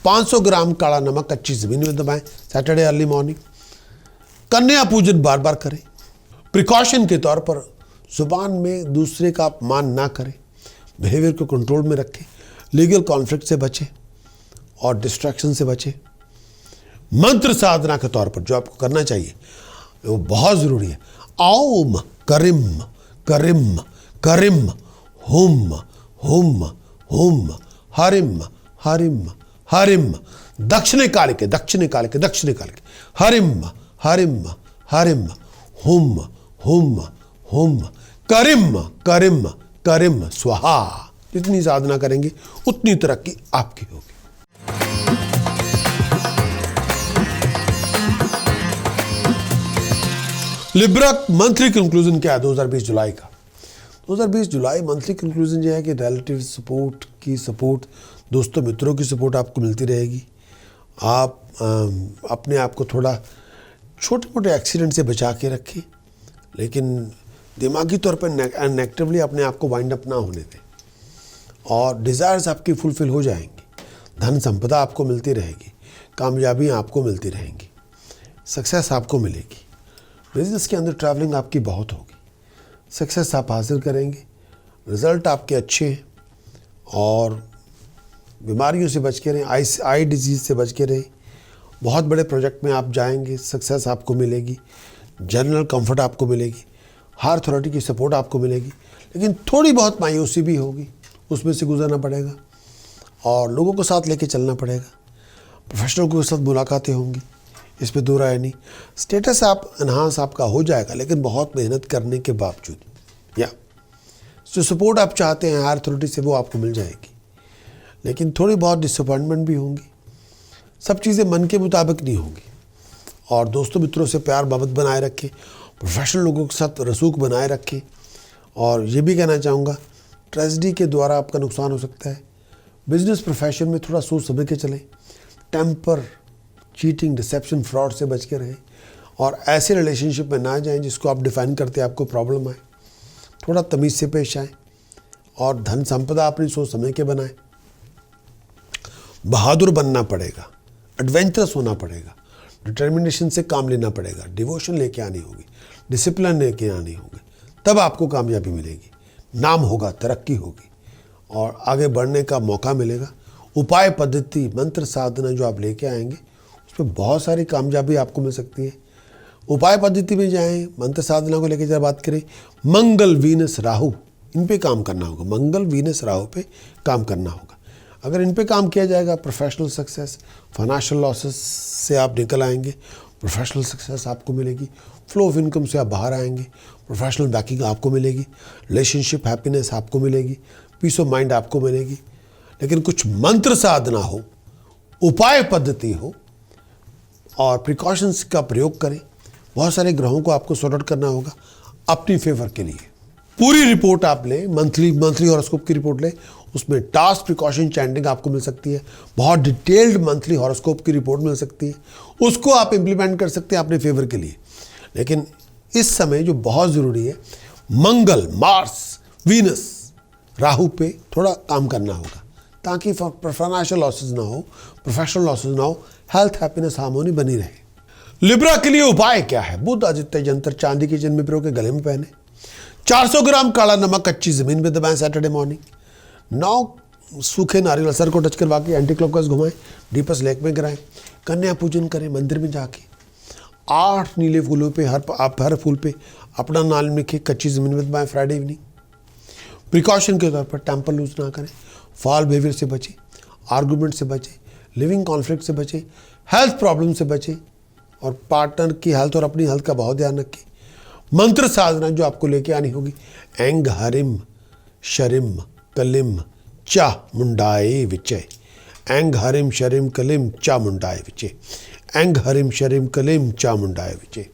500 ग्राम काला नमक कच्ची जमीन में दबाएं सैटरडे अर्ली मॉर्निंग। कन्या पूजन बार बार करें। प्रिकॉशन के तौर पर जुबान में दूसरे का अपमान ना करें। बिहेवियर को कंट्रोल में रखें। लीगल कॉन्फ्लिक्ट से बचें और डिस्ट्रैक्शन से बचें। मंत्र साधना के तौर पर जो आपको करना चाहिए वो बहुत ज़रूरी है। ओम करिम करिम करिम हुम हुम हुम हरिम हरिम हरिम दक्षिणे कालिके दक्षिणे कालिके दक्षिणे कालिके हरिम हरिम हरिम हुम हुम हुम करिम करिम करिम स्वाहा। जितनी साधना करेंगे उतनी तरक्की आपकी होगी। लिब्रा मंथली कंक्लूजन क्या है 2020 जुलाई का? 2020 जुलाई मंथली कंक्लूजन ये है कि रिलेटिव सपोर्ट की सपोर्ट, दोस्तों मित्रों की सपोर्ट आपको मिलती रहेगी। आप अपने आप को थोड़ा छोटे मोटे एक्सीडेंट से बचा के रखें, लेकिन दिमागी तौर पर नेगेटिवली अपने आप को वाइंड अप ना होने दें, और डिज़ायर्स आपकी फुलफिल हो जाएंगी। धन संपदा आपको मिलती रहेगी, कामयाबियाँ आपको मिलती रहेंगी, सक्सेस आपको मिलेगी। बिजनेस के अंदर ट्रैवलिंग आपकी बहुत होगी, सक्सेस आप हासिल करेंगे, रिज़ल्ट आपके अच्छे हैं, और बीमारियों से बच के रहें, आई डिजीज़ से बच के रहें। बहुत बड़े प्रोजेक्ट में आप जाएंगे, सक्सेस आपको मिलेगी, जनरल कंफर्ट आपको मिलेगी, हायर अथॉरिटी की सपोर्ट आपको मिलेगी, लेकिन थोड़ी बहुत मायूसी भी होगी, उसमें से गुजरना पड़ेगा और लोगों को साथ लेके चलना पड़ेगा। प्रोफेशनल के साथ मुलाकातें होंगी, इस पे दो राय नहीं। स्टेटस आप एनहांस आपका हो जाएगा, लेकिन बहुत मेहनत करने के बावजूद, या जो सपोर्ट आप चाहते हैं हायर अथॉरिटी से वो आपको मिल जाएगी, लेकिन थोड़ी बहुत डिसअपॉइंटमेंट भी होंगी। सब चीज़ें मन के मुताबिक नहीं होंगी, और दोस्तों मित्रों से प्यार मोहब्बत बनाए रखें, प्रोफेशनल लोगों के साथ रसूख बनाए रखें। और ये भी कहना चाहूँगा, ट्रेजेडी के द्वारा आपका नुकसान हो सकता है। बिजनेस प्रोफेशन में थोड़ा सोच समझ के चलें, टेम्पर, चीटिंग, डिसेप्शन, फ्रॉड से बच के रहें, और ऐसे रिलेशनशिप में ना जाएं जिसको आप डिफाइन करते आपको प्रॉब्लम आए। थोड़ा तमीज़ से पेश आएँ, और धन संपदा अपनी सोच समझ के बनाएं। बहादुर बनना पड़ेगा, एडवेंचरस होना पड़ेगा, डिटर्मिनेशन से काम लेना पड़ेगा, डिवोशन लेके आनी होगी, डिसिप्लिन लेके आनी होगी, तब आपको कामयाबी मिलेगी, नाम होगा, तरक्की होगी, और आगे बढ़ने का मौका मिलेगा। उपाय पद्धति, मंत्र साधना जो आप लेके आएंगे, उसमें बहुत सारी कामयाबी आपको मिल सकती है। उपाय पद्धति में जाएं, मंत्र साधना को लेकर जब बात करें, मंगल, वीनस, राहु, इन पे काम करना होगा। मंगल, वीनस, राहु पे काम करना होगा। अगर इन पे काम किया जाएगा, प्रोफेशनल सक्सेस, फाइनेंशियल लॉसेस से आप निकल आएंगे, प्रोफेशनल सक्सेस आपको मिलेगी, फ्लो ऑफ इनकम से आप बाहर आएंगे, प्रोफेशनल बैकिंग आपको मिलेगी, रिलेशनशिप हैप्पीनेस आपको मिलेगी, पीस ऑफ माइंड आपको मिलेगी। लेकिन कुछ मंत्र साधना हो, उपाय पद्धति हो, और प्रिकॉशंस का प्रयोग करें। बहुत सारे ग्रहों को आपको सॉर्ट आउट करना होगा अपनी फेवर के लिए। पूरी रिपोर्ट आप लें, मंथली हॉरोस्कोप की रिपोर्ट लें, उसमें टास्क, प्रिकॉशन, चैंटिंग आपको मिल सकती है। बहुत डिटेल्ड मंथली हॉरोस्कोप की रिपोर्ट मिल सकती है, उसको आप इम्प्लीमेंट कर सकते हैं अपने फेवर के लिए। लेकिन इस समय जो बहुत ज़रूरी है, मंगल, मार्स, वीनस, राहु पे थोड़ा काम करना होगा, ताकि फाइनेंशियल लॉसेज ना हो, प्रोफेशनल लॉसेज ना हो, हेल्थ, हैप्पीनेस, हार्मोनी बनी रहे। लिब्रा के लिए उपाय क्या है? बुध आदित्य यंत्र चांदी की चेन में पिरो के गले में पहने, 400 ग्राम काला नमक कच्ची जमीन में दबाएं सैटरडे मॉर्निंग, 9 सूखे नारियल सर को टच करवा के एंटी क्लॉकवाइज घुमाएं, डीपस लेक में गिराएं, कन्या पूजन करें मंदिर में जाके, 8 नीले फूलों पे हर फूल पे अपना नाम लिखे, कच्ची जमीन में दबाएं फ्राइडे इवनिंग। प्रिकॉशन के तौर पर टेम्पर लूज ना करें, फॉल बिहेवियर से बचें, आर्गूमेंट से बचें, लिविंग कॉन्फ्लिक्ट से बचें, हेल्थ प्रॉब्लम से बचें, और पार्टनर की हेल्थ और अपनी हेल्थ का बहुत ध्यान रखें। मंत्र साधना जो आपको लेके आनी होगी, एंग हरिम शरिम कलिम चा मुंडाए विचय, एंग हरिम शरिम कलिम चा मुंडाए विचय, एंग हरिम शरिम कलिम चा मुंडाए विचय,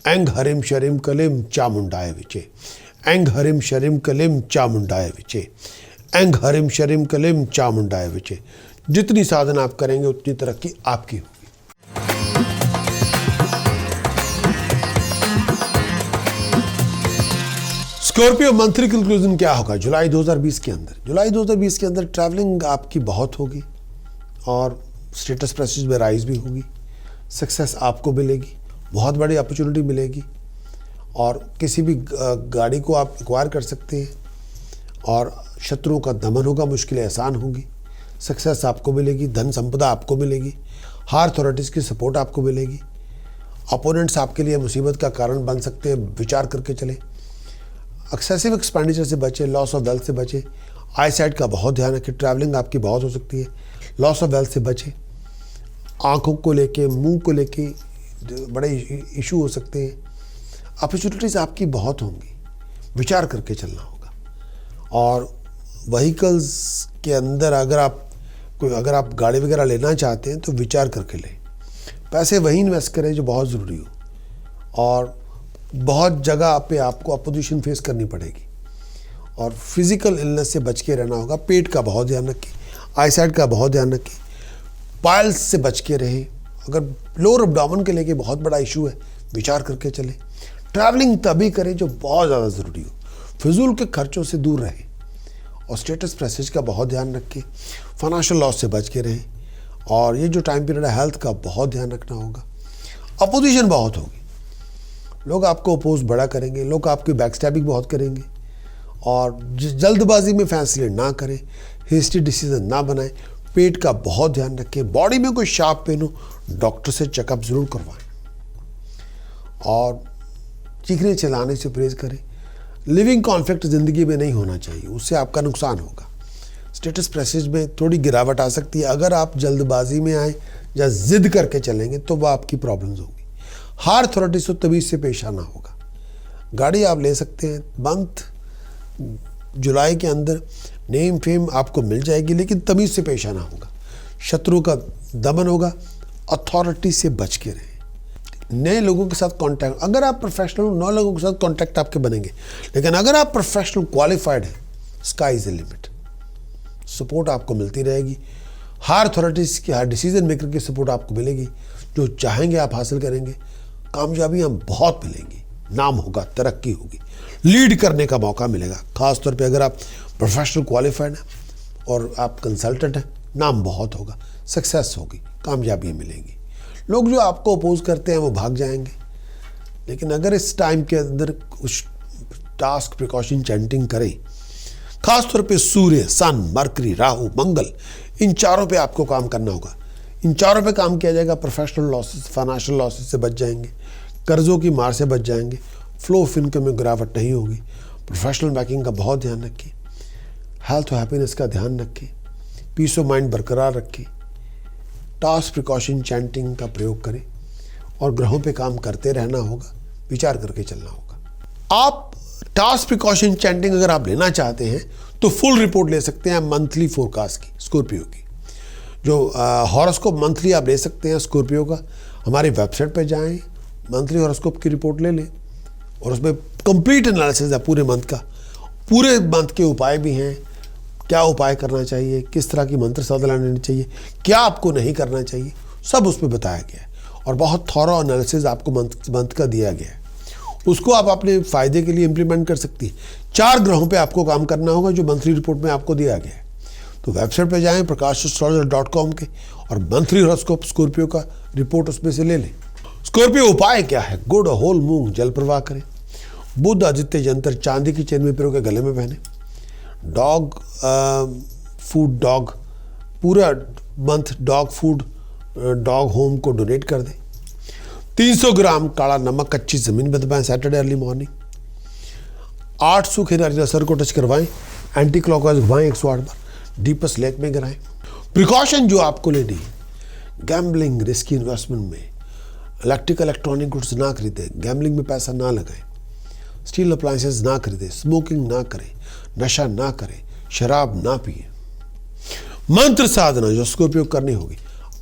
एंग हरिम शरिम कलिम चा मुंडाए विचय, एंग हरिम शरिम कलिम चा मुंडाए विचय, एंग हरिम शरिम कलिम चा मुंडाए विचय। जितनी साधना आप करेंगे उतनी तरक्की आपकी होगी। स्कॉर्पियो मंथली कंक्लूजन क्या होगा जुलाई 2020 के अंदर? जुलाई 2020 के अंदर ट्रैवलिंग आपकी बहुत होगी, और स्टेटस प्रेस्टीज में राइज भी होगी, सक्सेस आपको मिलेगी, बहुत बड़ी अपॉर्चुनिटी मिलेगी, और किसी भी गाड़ी को आप एक्वायर कर सकते हैं, और शत्रुओं का दमन होगा, मुश्किलें आसान होंगी, सक्सेस आपको मिलेगी, धन संपदा आपको मिलेगी, हायर अथॉरिटीज़ की सपोर्ट आपको मिलेगी। अपोनेंट्स आपके लिए मुसीबत का कारण बन सकते हैं, विचार करके चलें। एक्सेसिव एक्सपेंडिचर से बचें, लॉस ऑफ वेल्थ से बचें, आई साइट का बहुत ध्यान रखें, ट्रैवलिंग आपकी बहुत हो सकती है, लॉस ऑफ वेल्थ से बचें। आँखों को लेके, मुंह को लेके बड़े इशू हो सकते हैं। अपॉर्चुनिटीज़ आपकी बहुत होंगी, विचार करके चलना होगा। और व्हीकल्स के अंदर अगर आप गाड़ी वगैरह लेना चाहते हैं तो विचार करके लें। पैसे वहीं इन्वेस्ट करें जो बहुत ज़रूरी हो, और बहुत जगह पे आपको अपोजिशन फेस करनी पड़ेगी और फिजिकल इलनेस से बच के रहना होगा। पेट का बहुत ध्यान रखें, आईसाइट का बहुत ध्यान रखें, पाइल्स से बच के रहें। अगर लोअर एब्डोमेन के लेके बहुत बड़ा इशू है, विचार करके चलें। ट्रैवलिंग तभी करें जो बहुत ज़्यादा ज़रूरी हो, फिजूल के खर्चों से दूर रहें और स्टेटस प्रेस्टीज का बहुत ध्यान रखें। फाइनेंशियल लॉस से बच के रहें और ये जो टाइम पीरियड है हेल्थ का बहुत ध्यान रखना होगा। अपोजिशन बहुत होगी, लोग आपको अपोज बड़ा करेंगे, लोग आपकी बैकस्टैबिंग बहुत करेंगे और जल्दबाजी में फैसले ना करें, हेस्टी डिसीजन ना बनाएं। पेट का बहुत ध्यान रखें। बॉडी में कोई शार्प पेन हो, डॉक्टर से चेकअप जरूर करवाएं और चीखने चिल्लाने से परहेज करें। लिविंग कॉन्फ्लिक्ट ज़िंदगी में नहीं होना चाहिए, उससे आपका नुकसान होगा। स्टेटस प्रेस्टीज में थोड़ी गिरावट आ सकती है। अगर आप जल्दबाजी में आए या जिद करके चलेंगे तो वह आपकी प्रॉब्लम्स होगी। हायर अथॉरिटी से तमीज़ से पेश आना होगा। गाड़ी आप ले सकते हैं, मंथ जुलाई के अंदर नेम फेम आपको मिल जाएगी, लेकिन तमीज़ से पेश आना होगा। शत्रु का दमन होगा। अथॉरिटी से बच के रहें। नए लोगों के साथ कांटेक्ट, अगर आप प्रोफेशनल हो, 9 लोगों के साथ कांटेक्ट आपके बनेंगे, लेकिन अगर आप प्रोफेशनल क्वालिफाइड हैं, sky is the limit. Support आपको मिलती रहेगी। हायर अथॉरिटीज़ की, हायर डिसीजन मेकर की सपोर्ट आपको मिलेगी। जो चाहेंगे आप हासिल करेंगे। कामयाबियाँ बहुत मिलेंगी, नाम होगा, तरक्की होगी, लीड करने का मौका मिलेगा। ख़ास तौर पे अगर आप प्रोफेशनल क्वालिफाइड हैं और आप कंसल्टेंट हैं, नाम बहुत होगा, सक्सेस होगी, कामयाबियाँ मिलेंगी। लोग जो आपको अपोज करते हैं वो भाग जाएंगे। लेकिन अगर इस टाइम के अंदर कुछ टास्क प्रिकॉशन चैंटिंग करें, खासतौर पे सूर्य, सन, मरकरी, राहु, मंगल, इन चारों पे आपको काम करना होगा। इन चारों पे काम किया जाएगा। प्रोफेशनल लॉसेस, फाइनेंशियल लॉसेस से बच जाएंगे, कर्जों की मार से बच जाएंगे, फ्लो ऑफ इनकम में गिरावट नहीं होगी। प्रोफेशनल बैकिंग का बहुत ध्यान रखें। हेल्थ और हैप्पीनेस का ध्यान रखें। पीस ऑफ माइंड बरकरार रखें। टास्क प्रिकॉशन चैंटिंग का प्रयोग करें और ग्रहों पे काम करते रहना होगा, विचार करके चलना होगा। आप टास्क प्रिकॉशन चैंटिंग अगर आप लेना चाहते हैं तो फुल रिपोर्ट ले सकते हैं मंथली फोरकास्ट की, स्कॉर्पियो की। जो हॉरोस्कोप मंथली आप ले सकते हैं स्कॉर्पियो का। हमारी वेबसाइट पे जाएं, मंथली हॉरोस्कोप की रिपोर्ट ले लें और उसमें कंप्लीट एनालिसिस है पूरे मंथ का। पूरे मंथ के उपाय भी हैं, क्या उपाय करना चाहिए, किस तरह की मंत्र साधना लेनी चाहिए, क्या आपको नहीं करना चाहिए, सब उसमें बताया गया है और बहुत थॉरो एनालिसिस आपको मंथ का दिया गया है। उसको आप अपने फ़ायदे के लिए इम्प्लीमेंट कर सकती है। 4 ग्रहों पे आपको काम करना होगा जो मंथली रिपोर्ट में आपको दिया गया है। तो वेबसाइट पे जाएं prakashastrologer.com के और मंथली हॉरोस्कोप स्कॉर्पियो का रिपोर्ट उसमें से ले लें। स्कॉर्पियो उपाय क्या है? गुड़, होल मूंग जल प्रवाह करें। बुध आदित्य यंत्र चांदी की चेन में पिरो के गले में पहने। डॉग फूड, डॉग पूरा month dog food dog home को डोनेट कर दें। 300 ग्राम काला नमक कच्ची ज़मीन में दबाएं सैटरडे अर्ली मॉर्निंग। 8 सूखे नारियल सर को टच करवाएं, एंटी क्लॉकवाइज घुमाएं 108 बार, डीपेस्ट लेक में गिराएं। प्रिकॉशन जो आपको लेनी है, गैम्बलिंग, रिस्की इन्वेस्टमेंट में, इलेक्ट्रॉनिक गुड्स ना खरीदें, गैम्बलिंग में पैसा ना लगाएं, स्टील अप्लायंसेस ना खरीदें, स्मोकिंग ना करें, नशा ना करें, शराब ना पिए। मंत्र साधना जो उसको उपयोग करनी होगी,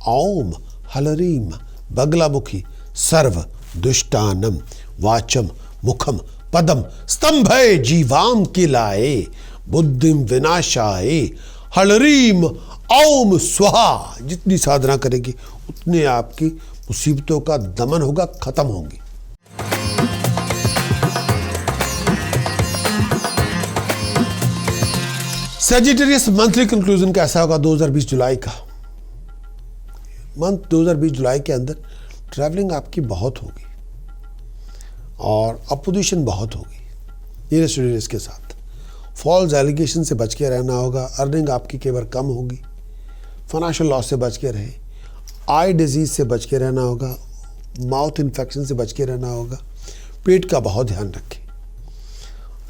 ओम हलरीम बगलामुखी सर्व दुष्टानम वाचम मुखम पदम स्तंभय जीवाम किलाए बुद्धिम विनाशाए हलरीम ओम स्वाहा। जितनी साधना करेगी उतने आपकी मुसीबतों का दमन होगा, खत्म होंगी। सजिटेरियस मंथली कंक्लूजन कैसा होगा 2020 जुलाई का? मंथ 2020 जुलाई के अंदर ट्रैवलिंग आपकी बहुत होगी और अपोजिशन बहुत होगी नियरेस्ट के साथ। फॉल्स एलिगेशन से बच के रहना होगा। अर्निंग आपकी केवल कम होगी। फाइनेंशियल लॉस से बच के रहें। आई डिजीज से बच के रहना होगा। माउथ इन्फेक्शन से बच के रहना होगा। पेट का बहुत ध्यान रखें।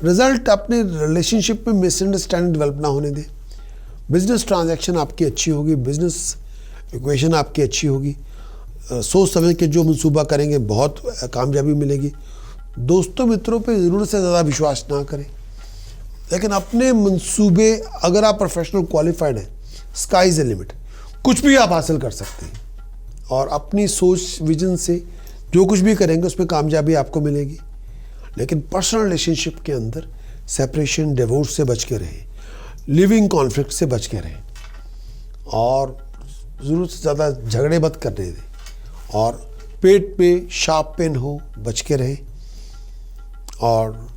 रिजल्ट अपने रिलेशनशिप में मिसअंडरस्टैंडिंग डेवलप ना होने दें। बिजनेस ट्रांजैक्शन आपकी अच्छी होगी। बिजनेस इक्वेशन आपकी अच्छी होगी। सोच समझ के जो मंसूबा करेंगे बहुत कामयाबी मिलेगी। दोस्तों मित्रों पे ज़रूरत से ज़्यादा विश्वास ना करें, लेकिन अपने मंसूबे, अगर आप प्रोफेशनल क्वालिफाइड हैं, स्काई इज़ द लिमिट, कुछ भी आप हासिल कर सकते हैं और अपनी सोच विजन से जो कुछ भी करेंगे उसमें कामयाबी आपको मिलेगी। लेकिन पर्सनल रिलेशनशिप के अंदर सेपरेशन, डिवोर्स से बच के रहें, लिविंग कॉन्फ्लिक्ट से बच के रहें और ज़रूरत से ज़्यादा झगड़े मत करने दें, और पेट पे शार्प पेन हो बच के रहें। और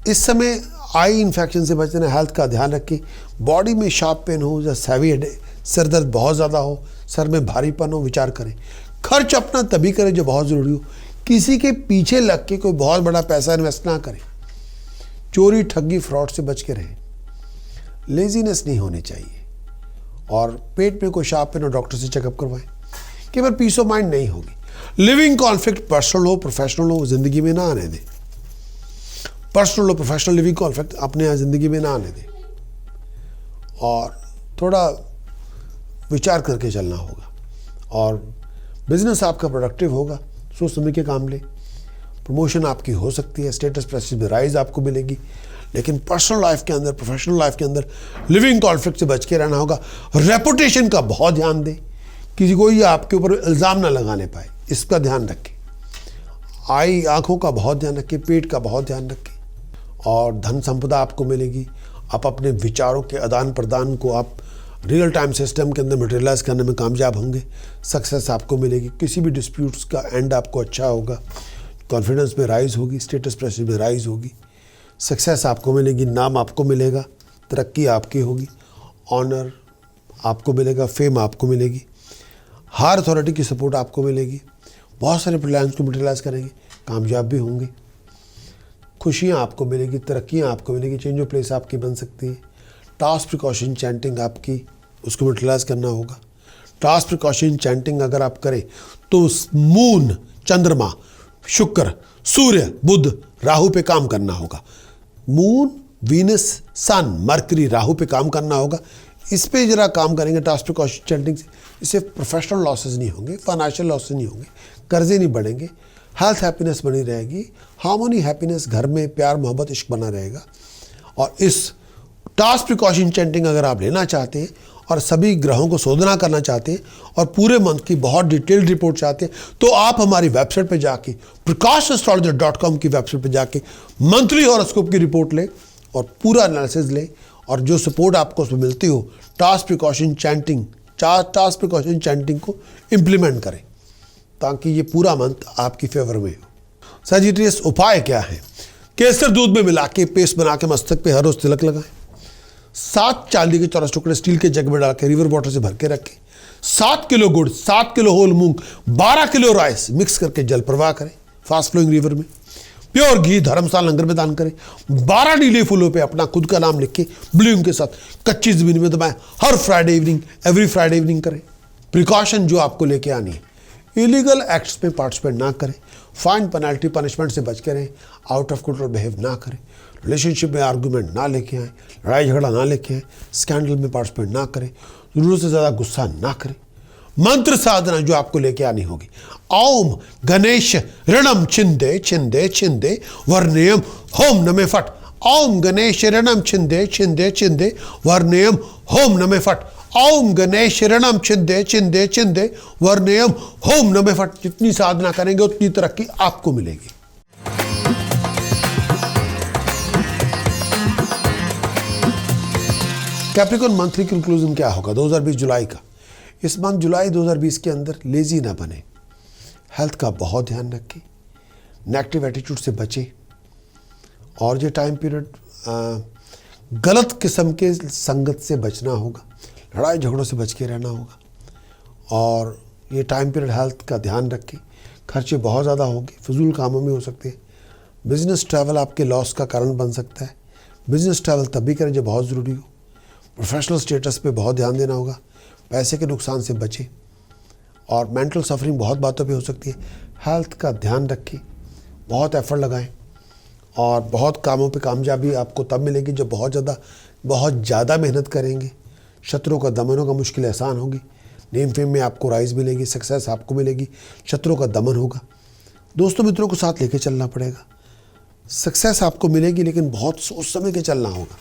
इस समय आई इन्फेक्शन से बचना, हेल्थ का ध्यान रखें। बॉडी में शार्प पेन हो या हैवी हेडेक, सर दर्द बहुत ज़्यादा हो, सर में भारीपन हो, विचार करें। खर्च अपना तभी करें जो बहुत ज़रूरी हो। किसी के पीछे लग के कोई बहुत बड़ा पैसा इन्वेस्ट ना करें। चोरी, ठगी, फ्रॉड से बच के रहें। लेजीनेस नहीं होनी चाहिए, और पेट में कोई शार्प पेन हो डॉक्टर से चेकअप करवाएं। केवल पीस ऑफ माइंड नहीं होगी। लिविंग कॉन्फ्लिक्ट पर्सनल हो, प्रोफेशनल हो, जिंदगी में ना आने दें। पर्सनल और प्रोफेशनल लिविंग कॉन्फ्लिक्ट अपने यहाँ ज़िंदगी में ना आने दें, और थोड़ा विचार करके चलना होगा। और बिजनेस आपका प्रोडक्टिव होगा, सोच समझ के काम ले। प्रमोशन आपकी हो सकती है, स्टेटस प्रेस्टीज में राइज आपको मिलेगी, लेकिन पर्सनल लाइफ के अंदर, प्रोफेशनल लाइफ के अंदर लिविंग कॉन्फ्लिक्ट से बच के रहना होगा। रेपुटेशन का बहुत ध्यान दें, किसी को ये आपके ऊपर इल्ज़ाम ना लगाने पाए, इसका ध्यान रखें। आँखों का बहुत ध्यान रखें, पेट का बहुत ध्यान रखें, और धन संपदा आपको मिलेगी। आप अपने विचारों के आदान प्रदान को आप रियल टाइम सिस्टम के अंदर मटेरियलाइज करने में कामयाब होंगे। सक्सेस आपको मिलेगी। किसी भी डिस्प्यूट्स का एंड आपको अच्छा होगा। कॉन्फिडेंस में राइज होगी, स्टेटस प्रेस्टीज में राइज होगी, सक्सेस आपको मिलेगी, नाम आपको मिलेगा, तरक्की आपकी होगी, ऑनर आपको मिलेगा, फेम आपको मिलेगी, हायर अथॉरिटी की सपोर्ट आपको मिलेगी। बहुत सारे प्लान्स को मटेरियलाइज करेंगे, कामयाब भी होंगे। खुशियाँ आपको मिलेगी, तरक्कियाँ आपको मिलेगी, चेंज ऑफ प्लेस आपकी बन सकती है। टास्क प्रिकॉशन चैंटिंग आपकी, उसको मटेरियलाइज करना होगा। टास्क प्रिकॉशन चैंटिंग अगर आप करें तो मून, चंद्रमा, शुक्र, सूर्य, बुध, राहु पे काम करना होगा। मून, वीनस, सन, मरकरी, राहु पे काम करना होगा। इस पे जरा काम करेंगे टास्क प्रिकॉशन चैंटिंग से, इससे प्रोफेशनल लॉसेज नहीं होंगे, फाइनेंशियल लॉसेज नहीं होंगे, कर्जे नहीं बढ़ेंगे, हेल्थ हैप्पीनेस बनी रहेगी, हार्मोनी हैप्पीनेस घर में, प्यार मोहब्बत इश्क बना रहेगा। और इस टास्क प्रिकॉशन चैंटिंग अगर आप लेना चाहते हैं और सभी ग्रहों को शोधना करना चाहते हैं और पूरे मंथ की बहुत डिटेल्ड रिपोर्ट चाहते हैं, तो आप हमारी वेबसाइट पे जाके prakashastrologer.com की वेबसाइट पे जाके मंथली हॉरोस्कोप की रिपोर्ट लें और पूरा एनालिसिस लें, और जो सपोर्ट आपको उसमें मिलती हो टास्क प्रिकॉशन चैंटिंग को इम्प्लीमेंट करें, ताकि ये पूरा मंथ आपकी फेवर में हो। सजिटेरियस उपाय क्या है? केसर दूध में मिला के पेस्ट बना के मस्तक पे हर रोज तिलक लगाएं। 7 चांदी के चौरस टुकड़े स्टील के जग में डाल के रिवर वाटर से भर के रखें। 7 किलो गुड़, 7 किलो होल मूंग, 12 किलो राइस मिक्स करके जल प्रवाह करें फास्ट फ्लोइंग रिवर में। प्योर घी धर्मशाला लंगर में दान करें। 12 नीले फूलों पे अपना खुद का नाम लिख के ब्लूम के साथ कच्ची जमीन में दबाएं। हर Friday evening, every Friday evening करें। प्रिकॉशन जो आपको लेके आनी है, इलीगल एक्ट्स में पार्टिसिपेट ना करें, फाइन पेनल्टी पनिशमेंट से बच के रहें, आउट ऑफ कंट्रोल बिहेव ना करें, रिलेशनशिप में आर्गूमेंट ना लेके आए, लड़ाई झगड़ा ना लेके आए, स्कैंडल में पार्टिसिपेट ना करें, जरूरत से ज़्यादा गुस्सा ना करें। मंत्र साधना जो आपको लेके आनी होगी, ओम गणेश ऋणम छिंदे छिंदे छिंदे वर्णेयम होम नमे फट। ओम गणेश ऋणम छिंदे छिंदे छिंदे वर्णेयम होम नमे फट। ओम गणेश ऋणम छिंदे छिंदे छिंदे वर्णेयम होम नमे फट। जितनी साधना करेंगे उतनी तरक्की आपको मिलेगी। कैप्रिकॉर्न मंथली कंक्लूजन क्या होगा 2020 जुलाई का? इस मंथ जुलाई 2020 के अंदर लेजी ना बने, हेल्थ का बहुत ध्यान रखें, नेगेटिव एटीट्यूड से बचें, और ये टाइम पीरियड गलत किस्म के संगत से बचना होगा, लड़ाई झगड़ों से बच के रहना होगा, और ये टाइम पीरियड हेल्थ का ध्यान रखें। खर्चे बहुत ज़्यादा होंगे, फिजूल कामों में हो सकते हैं। बिजनेस ट्रैवल आपके लॉस का कारण बन सकता है। बिजनेस ट्रैवल तभी करें जब बहुत ज़रूरी हो। प्रोफेशनल स्टेटस पे बहुत ध्यान देना होगा, पैसे के नुकसान से बचें, और मेंटल सफरिंग बहुत बातों पे हो सकती है। हेल्थ का ध्यान रखें, बहुत एफर्ट लगाएं, और बहुत कामों पे कामयाबी आपको तब मिलेगी जब बहुत ज़्यादा मेहनत करेंगे। शत्रुओं का दमन होगा, मुश्किलें आसान होगी, नेम फेम में आपको राइज मिलेगी, सक्सेस आपको मिलेगी, शत्रुओं का दमन होगा। दोस्तों मित्रों को साथ लेके चलना पड़ेगा। सक्सेस आपको मिलेगी, लेकिन बहुत सोच समझ के चलना होगा।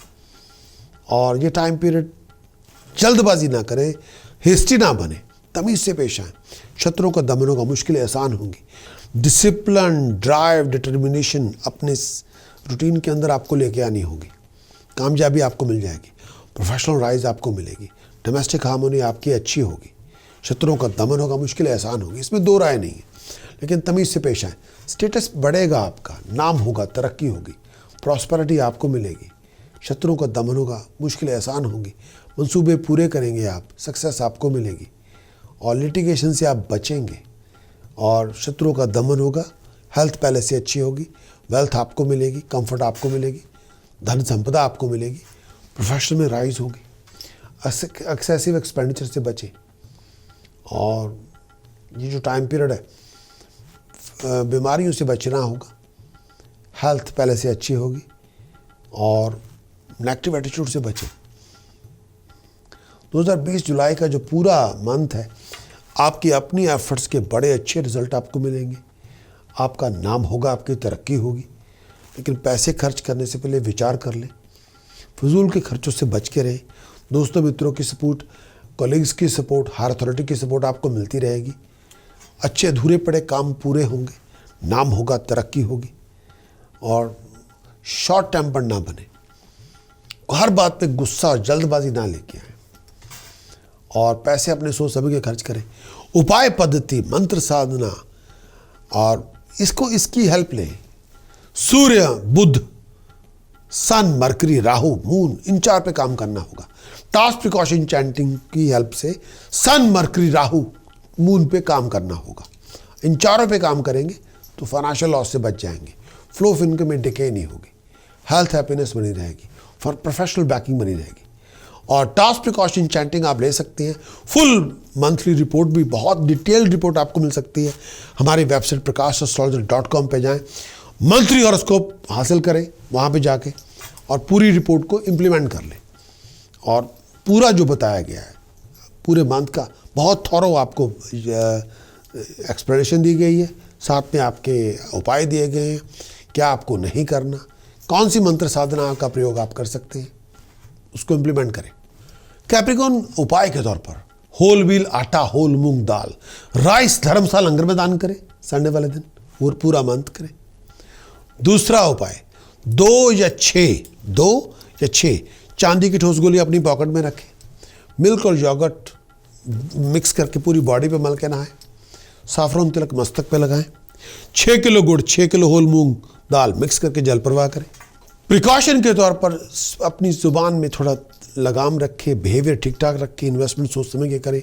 और ये टाइम पीरियड जल्दबाजी ना करें, हेस्टी ना बने, तमीज से पेश आएं। शत्रुओं का दमन होगा, मुश्किलें आसान होंगी। डिसिप्लिन, ड्राइव, डिटर्मिनेशन अपने रूटीन के अंदर आपको लेके आनी होगी। कामयाबी आपको मिल जाएगी। प्रोफेशनल राइज आपको मिलेगी। डोमेस्टिक हार्मोनी आपकी अच्छी होगी। शत्रुओं का दमन होगा, मुश्किलें आसान होगी, इसमें दो राय नहीं है। लेकिन तमीज़ से पेश आए। स्टेटस बढ़ेगा आपका, नाम होगा, तरक्की होगी, प्रॉस्पेरिटी आपको मिलेगी। शत्रुओं का दमन होगा, मुश्किलें आसान होंगी, मंसूबे पूरे करेंगे आप, सक्सेस आपको मिलेगी और लिटिगेशन से आप बचेंगे और शत्रुओं का दमन होगा। हेल्थ पहले से अच्छी होगी, वेल्थ आपको मिलेगी, कंफर्ट आपको मिलेगी, धन संपदा आपको मिलेगी, प्रोफेशन में राइज होगी। एक्सेसिव एक्सपेंडिचर से बचें और ये जो टाइम पीरियड है बीमारियों से बचना होगा। हेल्थ पहले से अच्छी होगी और नेगेटिव एटीट्यूड से बचें। 2020 जुलाई का जो पूरा मंथ है, आपकी अपनी एफर्ट्स के बड़े अच्छे रिजल्ट आपको मिलेंगे। आपका नाम होगा, आपकी तरक्की होगी। लेकिन पैसे खर्च करने से पहले विचार कर लें। फजूल के खर्चों से बच के रहें। दोस्तों मित्रों की सपोर्ट, कॉलीग्स की सपोर्ट, हायर अथॉरिटी की सपोर्ट आपको मिलती रहेगी। अच्छे अधूरे पड़े काम पूरे होंगे, नाम होगा, तरक्की होगी और शॉर्ट टेम्पर ना बने। हर बात पे गुस्सा और जल्दबाजी ना लेके आए और पैसे अपने सोच समझ के खर्च करें। उपाय पद्धति, मंत्र साधना और इसकी हेल्प लें। सूर्य, बुध, सन, मरकरी, राहु, मून, इन 4 पे काम करना होगा। टास्क प्रिकॉशन चैंटिंग की हेल्प से सन, मरकरी, राहु, मून पे काम करना होगा। इन 4 पे काम करेंगे तो फाइनेंशियल लॉस से बच जाएंगे। फ्लो ऑफ इनकम में डिके नहीं होगी। हेल्थ हैप्पीनेस बनी रहेगी। फॉर प्रोफेशनल बैकिंग बनी रहेगी। और टास्क प्रिकॉशन चैंटिंग आप ले सकते हैं। फुल मंथली रिपोर्ट भी, बहुत डिटेल्ड रिपोर्ट आपको मिल सकती है। हमारी वेबसाइट prakashastrologer.com पे जाएं, मंथली हॉरोस्कोप हासिल करें वहाँ पे जाके और पूरी रिपोर्ट को इम्प्लीमेंट कर लें। और पूरा जो बताया गया है पूरे मंथ का बहुत थॉरो आपको एक्सप्लेनेशन दी गई है। साथ में आपके उपाय दिए गए हैं, क्या आपको नहीं करना, कौन सी मंत्र साधना का प्रयोग आप कर सकते हैं, उसको इम्प्लीमेंट करें। कैप्रिकॉर्न उपाय के तौर पर होल व्हील आटा, होल मूंग दाल, राइस धर्मशाला लंगर में दान करें संडे वाले दिन और पूरा मंथ करें। दूसरा उपाय 2 या 6 चांदी की ठोस गोली अपनी पॉकेट में रखें। मिल्क और योगर्ट मिक्स करके पूरी बॉडी पे मल के नहाएं। साफरोन तिलक मस्तक पे लगाएं। 6 किलो गुड़, 6 किलो होल मूंग दाल मिक्स करके जल प्रवाह करें। प्रिकॉशन के तौर पर अपनी जुबान में थोड़ा लगाम रखें, बिहेवियर ठीक ठाक रखें, इन्वेस्टमेंट सोच समझ के करें,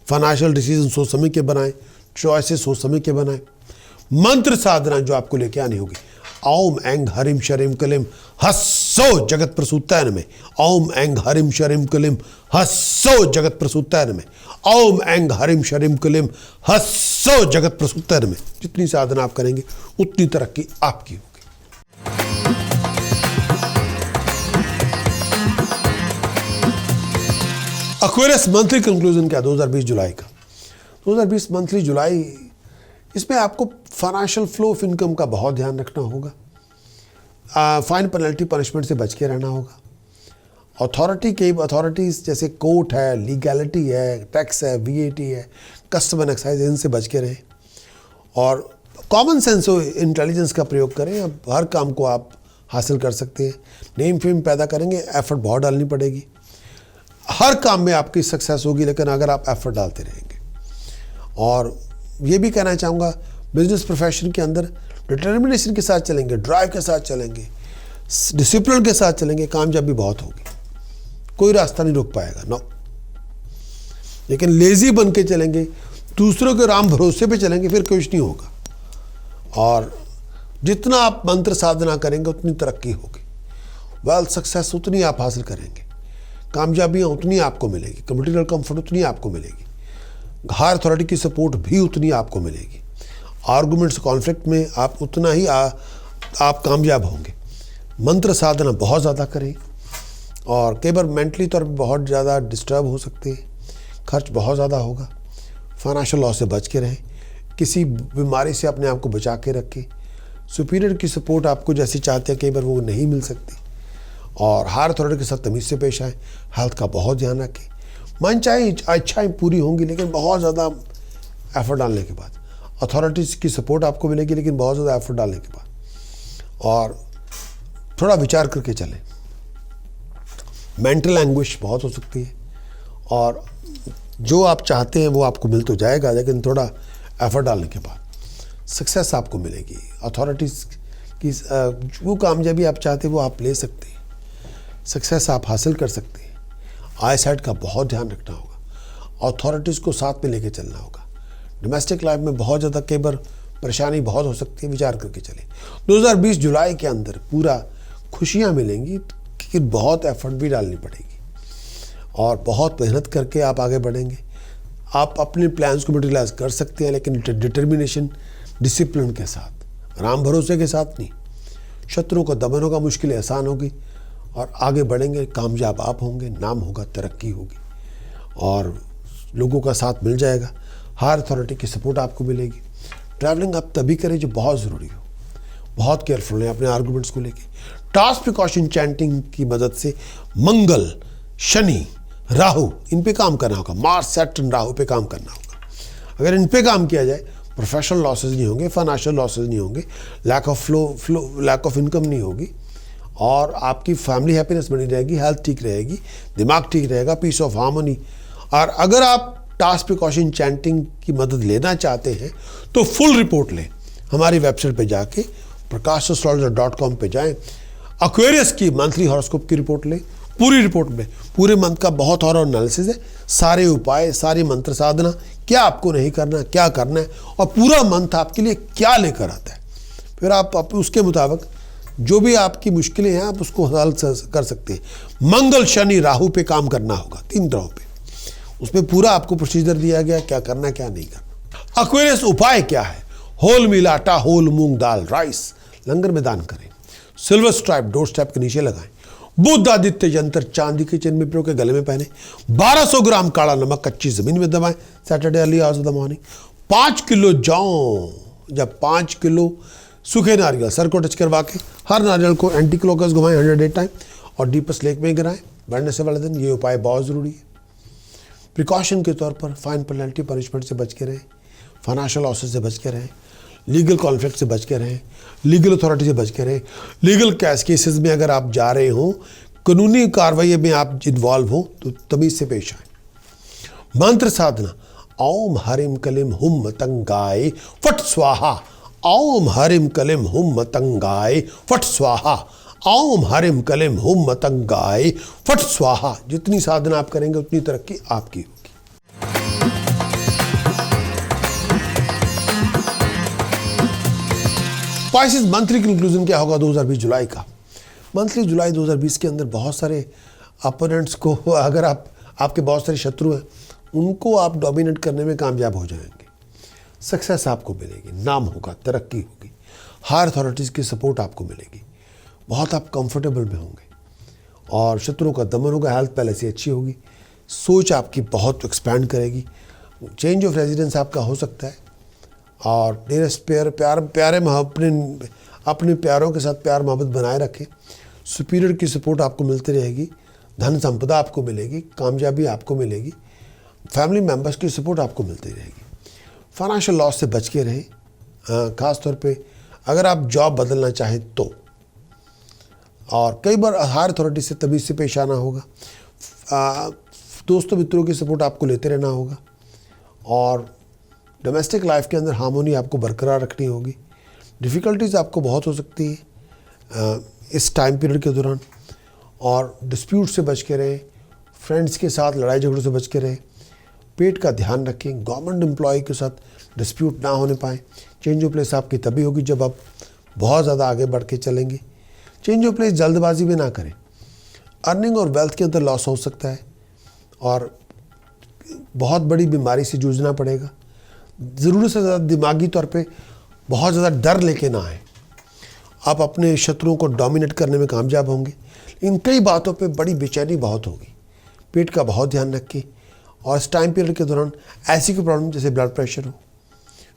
फाइनेंशियल डिसीजन सोच समझ के बनाएं, चॉइसेस सोच समझ के बनाएं। मंत्र साधना जो आपको लेके आनी होगी, ओम ऐंग हरिम शरिम कलिम हस्सो जगत प्रसूताय नमः। ओम ऐंग हरिम शरिम कलिम हस्सो जगत प्रसूताय नमः। ओम ऐंग हरिम शरिम कलिम हस्सो जगत प्रसूताय नमः। जितनी साधना आप करेंगे उतनी तरक्की आपकी होगी। एक्वेरियस मंथली कंक्लूजन क्या 2020 जुलाई का। 2020 मंथली जुलाई, इसमें आपको फाइनेंशियल फ्लो ऑफ इनकम का बहुत ध्यान रखना होगा। फाइन पेनल्टी पनिशमेंट से बच के रहना होगा। अथॉरिटीज़ जैसे कोर्ट है, लीगैलिटी है, टैक्स है, VAT है, कस्टम एंड एक्साइज, इनसे बच के रहें और कॉमन सेंस और इंटेलिजेंस का प्रयोग करें। अब हर काम को आप हासिल कर सकते हैं। नेम फेम पैदा करेंगे, एफर्ट बहुत डालनी पड़ेगी। हर काम में आपकी सक्सेस होगी लेकिन अगर आप एफर्ट डालते रहेंगे। और ये भी कहना चाहूँगा, बिजनेस प्रोफेशन के अंदर डिटर्मिनेशन के साथ चलेंगे, ड्राइव के साथ चलेंगे, डिसिप्लिन के साथ चलेंगे, कामयाबी बहुत होगी। कोई रास्ता नहीं रोक पाएगा, नो। लेकिन लेजी बन के चलेंगे, दूसरों के राम भरोसे पे चलेंगे, फिर कुछ नहीं होगा। और जितना आप मंत्र साधना करेंगे उतनी तरक्की होगी। वेल्थ सक्सेस उतनी आप हासिल करेंगे। कामयाबियाँ उतनी आपको मिलेगी। मटीरियल कंफर्ट उतनी आपको मिलेगी। हायर अथॉरिटी की सपोर्ट भी उतनी आपको मिलेगी। आर्गूमेंट्स कॉन्फ्लिक्ट में आप उतना ही आप कामयाब होंगे। मंत्र साधना बहुत ज़्यादा करें और कई बार मेंटली तौर पर बहुत ज़्यादा डिस्टर्ब हो सकते हैं। खर्च बहुत ज़्यादा होगा। फाइनेंशियल लॉस से बच के रहें। किसी बीमारी से अपने आप को बचा के रखें। सुपीरियर की सपोर्ट आपको जैसी चाहते हैं कई बार वो नहीं मिल सकती। और हायर अथॉरिटी के साथ तमीज़ से पेश आए। हेल्थ का बहुत ध्यान रखें। मन चाहे इच्छाएं पूरी होंगी, लेकिन बहुत ज़्यादा एफर्ट डालने के बाद। अथॉरिटीज़ की सपोर्ट आपको मिलेगी, लेकिन बहुत ज़्यादा एफर्ट डालने के बाद। और थोड़ा विचार करके चलें। मेंटल एंग्विश बहुत हो सकती है, और जो आप चाहते हैं वो आपको मिल तो जाएगा, लेकिन थोड़ा एफर्ट डालने के बाद सक्सेस आपको मिलेगी। अथॉरिटीज़ की वो कामयाबी आप चाहते हैं वो आप ले सकते हैं, सक्सेस आप हासिल कर सकते हैं। आई साइड का बहुत ध्यान रखना होगा, अथॉरिटीज़ को साथ में लेके चलना होगा। डोमेस्टिक लाइफ में बहुत ज़्यादा कई बार परेशानी बहुत हो सकती है, विचार करके चले। 2020 जुलाई के अंदर पूरा खुशियाँ मिलेंगी, लेकिन बहुत एफर्ट भी डालनी पड़ेगी और बहुत मेहनत करके आप आगे बढ़ेंगे। आप अपने प्लान्स को मटेरियलाइज कर सकते हैं, लेकिन डिटर्मिनेशन, डिसिप्लिन के साथ, राम भरोसे के साथ नहीं। शत्रुओं का दमन होगा, मुश्किलें आसान होगी और आगे बढ़ेंगे, कामयाब आप होंगे, नाम होगा, तरक्की होगी और लोगों का साथ मिल जाएगा। हायर अथॉरिटी की सपोर्ट आपको मिलेगी। ट्रैवलिंग आप तभी करें जो बहुत ज़रूरी हो। बहुत केयरफुल हैं अपने आर्गूमेंट्स को लेके। टास्क प्रिकॉशन चैंटिंग की मदद से मंगल, शनि, राहु, इन पे काम करना होगा। मार्स, सैटर्न, राहु पे काम करना होगा। अगर इन पे काम किया जाए, प्रोफेशनल लॉसेज नहीं होंगे, फाइनेंशियल लॉसेज नहीं होंगे, लैक ऑफ इनकम नहीं होगी और आपकी फैमिली हैप्पीनेस बनी रहेगी, हेल्थ ठीक रहेगी, दिमाग ठीक रहेगा, पीस ऑफ हार्मनी। और अगर आप टास्क प्रिकॉशन चैंटिंग की मदद लेना चाहते हैं तो फुल रिपोर्ट लें। हमारी वेबसाइट पे जाके prakashastrologer.com पे जाएं, एक्वेरियस की मंथली हॉरोस्कोप की रिपोर्ट लें। पूरी रिपोर्ट में पूरे मंथ का बहुत और एनालिसिस है, सारे उपाय, सारी मंत्र साधना, क्या आपको नहीं करना, क्या करना है और पूरा मंथ आपके लिए क्या लेकर आता है। फिर आप उसके मुताबिक जो भी आपकी मुश्किलें हैं आप उसको हल कर सकते हैं। मंगल, शनि, राहु पे काम करना होगा, 3 ग्रहों पे। उसमें पूरा आपको प्रोसीजर दिया गया, क्या करना क्या नहीं करना। एक्वेरियस उपाय क्या है? होल मील आटा, होल मूंग दाल, राइस लंगर में दान करें। सिल्वर स्ट्राइप डोर स्ट्राइप के नीचे लगाएं। बुध आदित्य यंत्र चांदी के चिन्ह में पिरो के गले में पहने। 1200 ग्राम काला नमक कच्ची जमीन में दबाएं। Saturday early hours of the morning. 5 kilo जौ, जब 5 किलो सूखे नारियल सर को टच करवा के हर नारियल को एंटी क्लॉकवाइज घुमाएं 108 टाइम और डीपेस्ट लेक में गिराएं। बढ़ने से वाले दिन ये उपाय बहुत ज़रूरी है। प्रिकॉशन के तौर पर फाइन पेनल्टी पनिशमेंट से बच के रहें, फाइनेंशियल लॉसेस से बच के रहें, लीगल कॉन्फ्लिक्ट से बच के रहें, लीगल अथॉरिटी से बच के रहें। लीगल केसेस में अगर आप जा रहे हो, कानूनी कार्रवाई में आप इन्वॉल्व हो तो तमीज से पेश आए। मंत्र साधना, ओम हरिम कलिम हुम मतंगाय फट स्वाहा। ओम हरिम कलिम हुम मतंगाय फट स्वाहा। ओम हरिम कलिम हुम मतंगाय फट स्वाहा। जितनी साधना आप करेंगे उतनी तरक्की आपकी होगी। स्पाइसिस मंथली कंक्लूजन क्या होगा 2020 जुलाई का? मंथली जुलाई 2020 के अंदर बहुत सारे अपोनेंट्स को, अगर आपके बहुत सारे शत्रु हैं, उनको आप डोमिनेट करने में कामयाब हो जाएंगे। सक्सेस आपको मिलेगी, नाम होगा, तरक्की होगी, हायर अथॉरिटीज़ की सपोर्ट आपको मिलेगी, बहुत आप कंफर्टेबल में होंगे और शत्रुओं का दमन होगा। हेल्थ पहले से अच्छी होगी, सोच आपकी बहुत एक्सपैंड करेगी। चेंज ऑफ रेजिडेंस आपका हो सकता है और नियरेस्ट प्यारे अपने प्यारों के साथ प्यार मोहब्बत बनाए रखें। सुपीरियर की सपोर्ट आपको मिलती रहेगी, धन संपदा आपको मिलेगी, कामयाबी आपको मिलेगी, फैमिली मेम्बर्स की सपोर्ट आपको मिलती रहेगी। फाइनेंशियल लॉस से बच के रहें, ख़ास तौर पे अगर आप जॉब बदलना चाहें तो। और कई बार हायर अथॉरिटी से तमीज़ से पेश आना होगा। दोस्तों मित्रों की सपोर्ट आपको लेते रहना होगा और डोमेस्टिक लाइफ के अंदर हार्मोनी आपको बरकरार रखनी होगी। डिफ़िकल्टीज़ आपको बहुत हो सकती है इस टाइम पीरियड के दौरान और डिस्प्यूट से बच के रहें, फ्रेंड्स के साथ लड़ाई झगड़ों से बच के रहें, पेट का ध्यान रखें, गवर्नमेंट एम्प्लॉय के साथ डिस्प्यूट ना होने पाए। चेंज ऑफ प्लेस आपकी तभी होगी जब आप बहुत ज़्यादा आगे बढ़ के चलेंगे। चेंज ऑफ प्लेस जल्दबाजी भी ना करें। अर्निंग और वेल्थ के अंदर लॉस हो सकता है और बहुत बड़ी बीमारी से जूझना पड़ेगा। ज़रूरत से ज़्यादा दिमागी तौर पे बहुत ज़्यादा डर लेके ना आए। आप अपने शत्रुओं को डोमिनेट करने में कामयाब होंगे। इन कई बातों पे बड़ी बेचैनी बहुत होगी। पेट का बहुत ध्यान रखें और इस टाइम पीरियड के दौरान ऐसी कोई प्रॉब्लम जैसे ब्लड प्रेशर हो,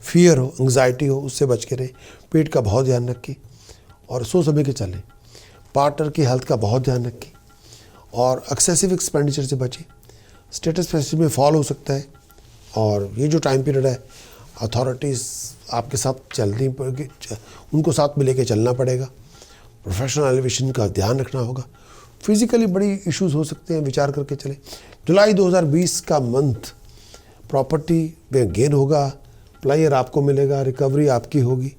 फियर हो, एंग्जाइटी हो, उससे बच के रहें। पेट का बहुत ध्यान रखें और सोच समझ के चलें। पार्टनर की हेल्थ का बहुत ध्यान रखें और एक्सेसिव एक्सपेंडिचर से बचें। स्टेटस प्रेस्टीज में फॉल हो सकता है। और ये जो टाइम पीरियड है, अथॉरिटीज़ आपके साथ चलनी पड़ेगी, उनको साथ में लेके चलना पड़ेगा। प्रोफेशनल एलिवेशन का ध्यान रखना होगा। फिजिकली बड़ी इश्यूज हो सकते हैं, विचार करके चले। जुलाई 2020 का मंथ प्रॉपर्टी में गेन होगा, प्लायर आपको मिलेगा, रिकवरी आपकी होगी,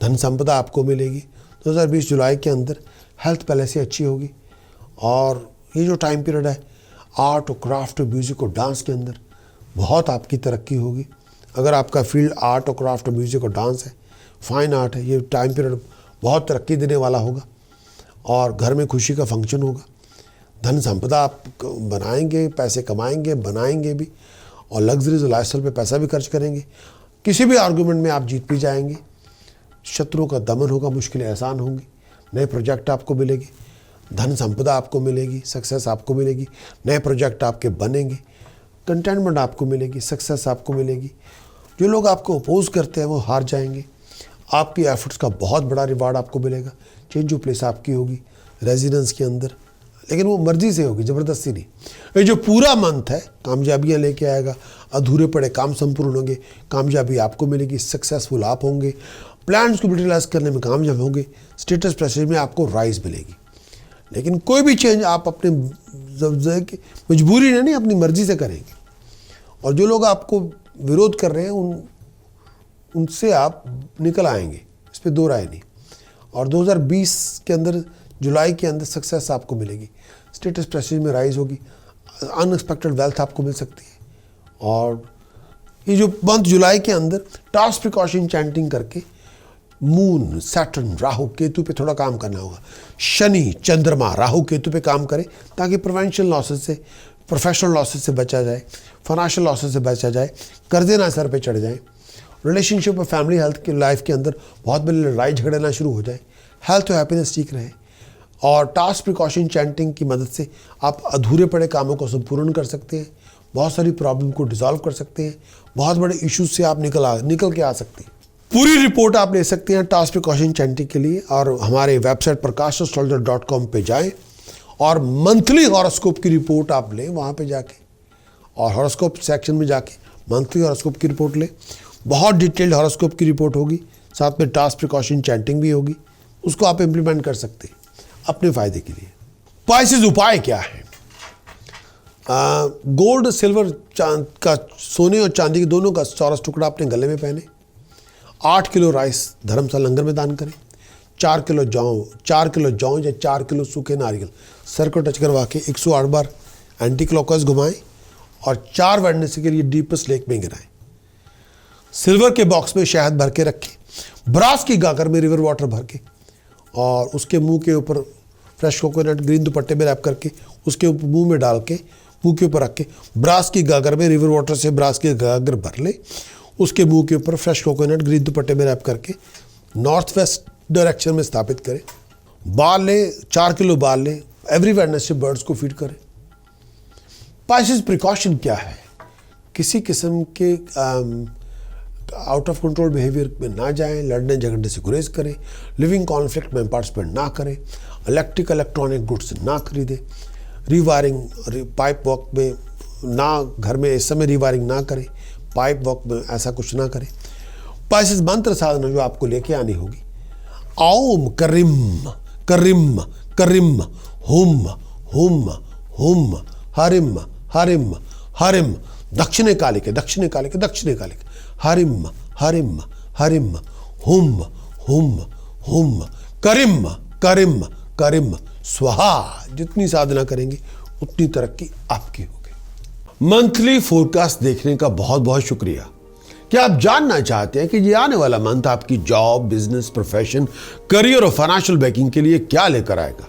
धन संपदा आपको मिलेगी। 2020 जुलाई के अंदर हेल्थ पहले से अच्छी होगी। और ये जो टाइम पीरियड है, आर्ट और क्राफ्ट और म्यूज़िक और डांस के अंदर बहुत आपकी तरक्की होगी। अगर आपका फील्ड आर्ट और क्राफ्ट और म्यूज़िक और डांस है, फाइन आर्ट है, ये टाइम पीरियड बहुत तरक्की देने वाला होगा। और घर में खुशी का फंक्शन होगा, धन संपदा आप बनाएंगे, पैसे कमाएंगे, बनाएंगे भी, और लग्जरीज लाइफस्टाइल पे पैसा भी खर्च करेंगे। किसी भी आर्गूमेंट में आप जीत भी जाएंगे। शत्रुओं का दमन होगा, मुश्किलें आसान होंगी, नए प्रोजेक्ट आपको मिलेंगे, धन संपदा आपको मिलेगी, सक्सेस आपको मिलेगी, नए प्रोजेक्ट आपके बनेंगे, कंटेनमेंट आपको मिलेगी, सक्सेस आपको मिलेगी। जो लोग आपको अपोज करते हैं वो हार जाएंगे। आपकी एफर्ट्स का बहुत बड़ा रिवार्ड आपको मिलेगा। चेंज ऑफ प्लेस आपकी होगी रेजिडेंस के अंदर, लेकिन वो मर्जी से होगी, ज़बरदस्ती नहीं। ये जो पूरा मंथ है कामयाबियाँ लेके आएगा। अधूरे पड़े काम संपूर्ण होंगे, कामयाबी आपको मिलेगी, सक्सेसफुल आप होंगे, प्लान्स को यूटिलाइज करने में कामयाब होंगे, स्टेटस प्रेस्टीज में आपको राइज मिलेगी। लेकिन कोई भी चेंज आप अपने मजबूरी नहीं, अपनी मर्जी से करेंगे। और जो लोग आपको विरोध कर रहे हैं उनसे आप निकल आएंगे, इस पर दो राय नहीं। और 2020 के अंदर जुलाई के अंदर सक्सेस आपको मिलेगी, स्टेटस प्रेस्टीज में राइज होगी, अनएक्सपेक्टेड वेल्थ आपको मिल सकती है। और ये जो मंथ जुलाई के अंदर टास्क प्रिकॉशन चैंटिंग करके मून, सैटर्न, राहु केतु पे थोड़ा काम करना होगा। शनि, चंद्रमा, राहु केतु पे काम करें ताकि प्रोवेंशियल लॉसेस से, प्रोफेशनल लॉसेस से बचा जाए, फाइनेंशियल लॉसेस से बचा जाए, कर्जे ना सर पे चढ़ जाए, रिलेशनशिप और फैमिली हेल्थ की लाइफ के अंदर बहुत बड़ी लड़ाई झगड़े ना शुरू हो जाए, हेल्थ और हैप्पीनेस ठीक रहे। और टास्क प्रिकॉशन चैंटिंग की मदद से आप अधूरे पड़े कामों को संपूर्ण कर सकते हैं, बहुत सारी प्रॉब्लम को डिसॉल्व कर सकते हैं, बहुत बड़े इश्यूज से आप निकल के आ सकते हैं। पूरी रिपोर्ट आप ले सकते हैं टास्क प्रिकॉशन चैंटिंग के लिए। और हमारे वेबसाइट prakash.astrologer.com पे जाएं और मंथली हॉरोस्कोप की रिपोर्ट आप लें वहाँ पे जाके, और हॉरोस्कोप सेक्शन में जाके मंथली हॉरोस्कोप की रिपोर्ट लें। बहुत डिटेल्ड हॉरोस्कोप की रिपोर्ट होगी, साथ में टास्क प्रिकॉशन चैंटिंग भी होगी, उसको आप इम्प्लीमेंट कर सकते हैं अपने फायदे के लिए। पाइसेस उपाय क्या है? गोल्ड, सिल्वर, का सोने और चांदी के दोनों का चौरस टुकड़ा अपने गले में पहने। 8 किलो राइस धर्मशाला लंगर में दान करें। 4 किलो जौ या 4 किलो सूखे नारियल सर को टच करवा के 108 बार एंटी क्लॉकवाइज घुमाएं और 4 वेडनेसडे के लिए डीपेस्ट लेक में गिराएं। सिल्वर के बॉक्स में शहद भर के रखें। ब्रास की गागर में रिवर वाटर भर के और उसके मुंह के ऊपर फ्रेश कोकोनट ग्रीन दुपट्टे में रैप करके उसके ऊपर मुंह में डाल के मुंह के ऊपर रख के ब्रास की गागर में रिवर वाटर से ब्रास की गागर भर ले, उसके मुंह के ऊपर फ्रेश कोकोनट ग्रीन दुपट्टे में रैप करके नॉर्थ वेस्ट डायरेक्शन में स्थापित करें। बाल ले, 4 किलो बाल ले, एवरी वेडनेसडे बर्ड्स को फीड करें। पाइसेस प्रिकॉशन क्या है? किसी किस्म के आउट ऑफ कंट्रोल बिहेवियर में ना जाएं, लड़ने झगड़ने से गुरेज करें, लिविंग कॉन्फ्लिक्ट में पार्टिसिपेट ना करें, इलेक्ट्रॉनिक गुड्स ना खरीदें, रीवायरिंग पाइप वर्क में ना, घर में इस समय रीवायरिंग ना करें, पाइप वर्क में ऐसा कुछ ना करें। पाइसेस मंत्र साधना जो आपको लेके आनी होगी, ओम करिम करिम करिम हुम हुम हुम हरिम हरिम हरिम दक्षिणे कालिके दक्षिणे कालिके दक्षिणे कालिके हरिम हरिम हरिम हुम हुम हुम करिम करिम करिम स्वाहा। जितनी साधना करेंगे उतनी तरक्की आपकी होगी। मंथली फोरकास्ट देखने का बहुत बहुत शुक्रिया। क्या आप जानना चाहते हैं कि ये आने वाला मंथ आपकी जॉब, बिजनेस, प्रोफेशन, करियर और फाइनेंशियल बैकिंग के लिए क्या लेकर आएगा?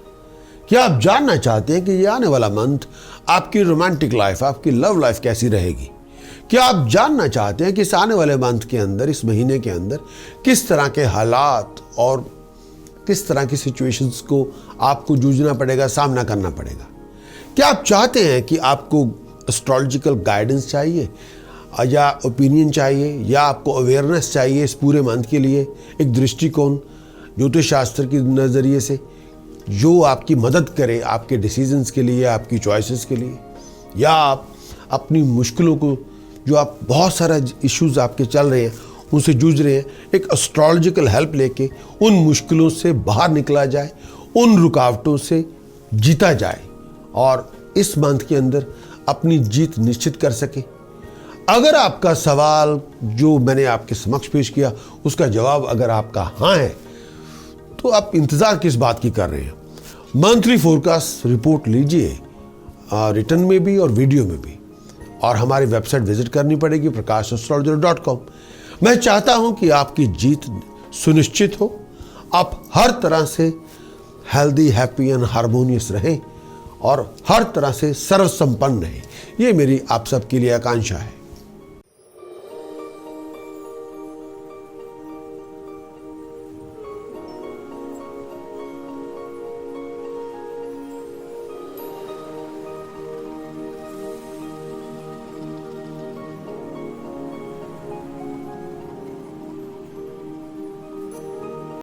क्या आप जानना चाहते हैं कि ये आने वाला मंथ आपकी रोमांटिक लाइफ, आपकी लव लाइफ कैसी रहेगी? क्या आप जानना चाहते हैं कि इस आने वाले मंथ के अंदर, इस महीने के अंदर किस तरह के हालात और किस तरह की सिचुएशंस को आपको जूझना पड़ेगा, सामना करना पड़ेगा? क्या आप चाहते हैं कि आपको एस्ट्रोलॉजिकल गाइडेंस चाहिए या ओपिनियन चाहिए या आपको अवेयरनेस चाहिए इस पूरे मंथ के लिए, एक दृष्टिकोण ज्योतिष शास्त्र के नज़रिए से जो आपकी मदद करे आपके डिसीजंस के लिए, आपकी चॉइसेस के लिए? या अपनी मुश्किलों को, जो आप बहुत सारा इश्यूज आपके चल रहे हैं उनसे जूझ रहे हैं, एक एस्ट्रोलॉजिकल हेल्प लेके उन मुश्किलों से बाहर निकला जाए, उन रुकावटों से जीता जाए और इस मंथ के अंदर अपनी जीत निश्चित कर सके। अगर आपका सवाल जो मैंने आपके समक्ष पेश किया उसका जवाब अगर आपका हाँ है, तो आप इंतज़ार किस बात की कर रहे हैं? मंथली फोरकास्ट रिपोर्ट लीजिए, रिटर्न में भी और वीडियो में भी, और हमारी वेबसाइट विजिट करनी पड़ेगी prakash.astrologer.com। मैं चाहता हूं कि आपकी जीत सुनिश्चित हो, आप हर तरह से हेल्दी, हैप्पी एंड हार्मोनियस रहें और हर तरह से सर्वसंपन्न रहें। ये मेरी आप सबके लिए आकांक्षा है।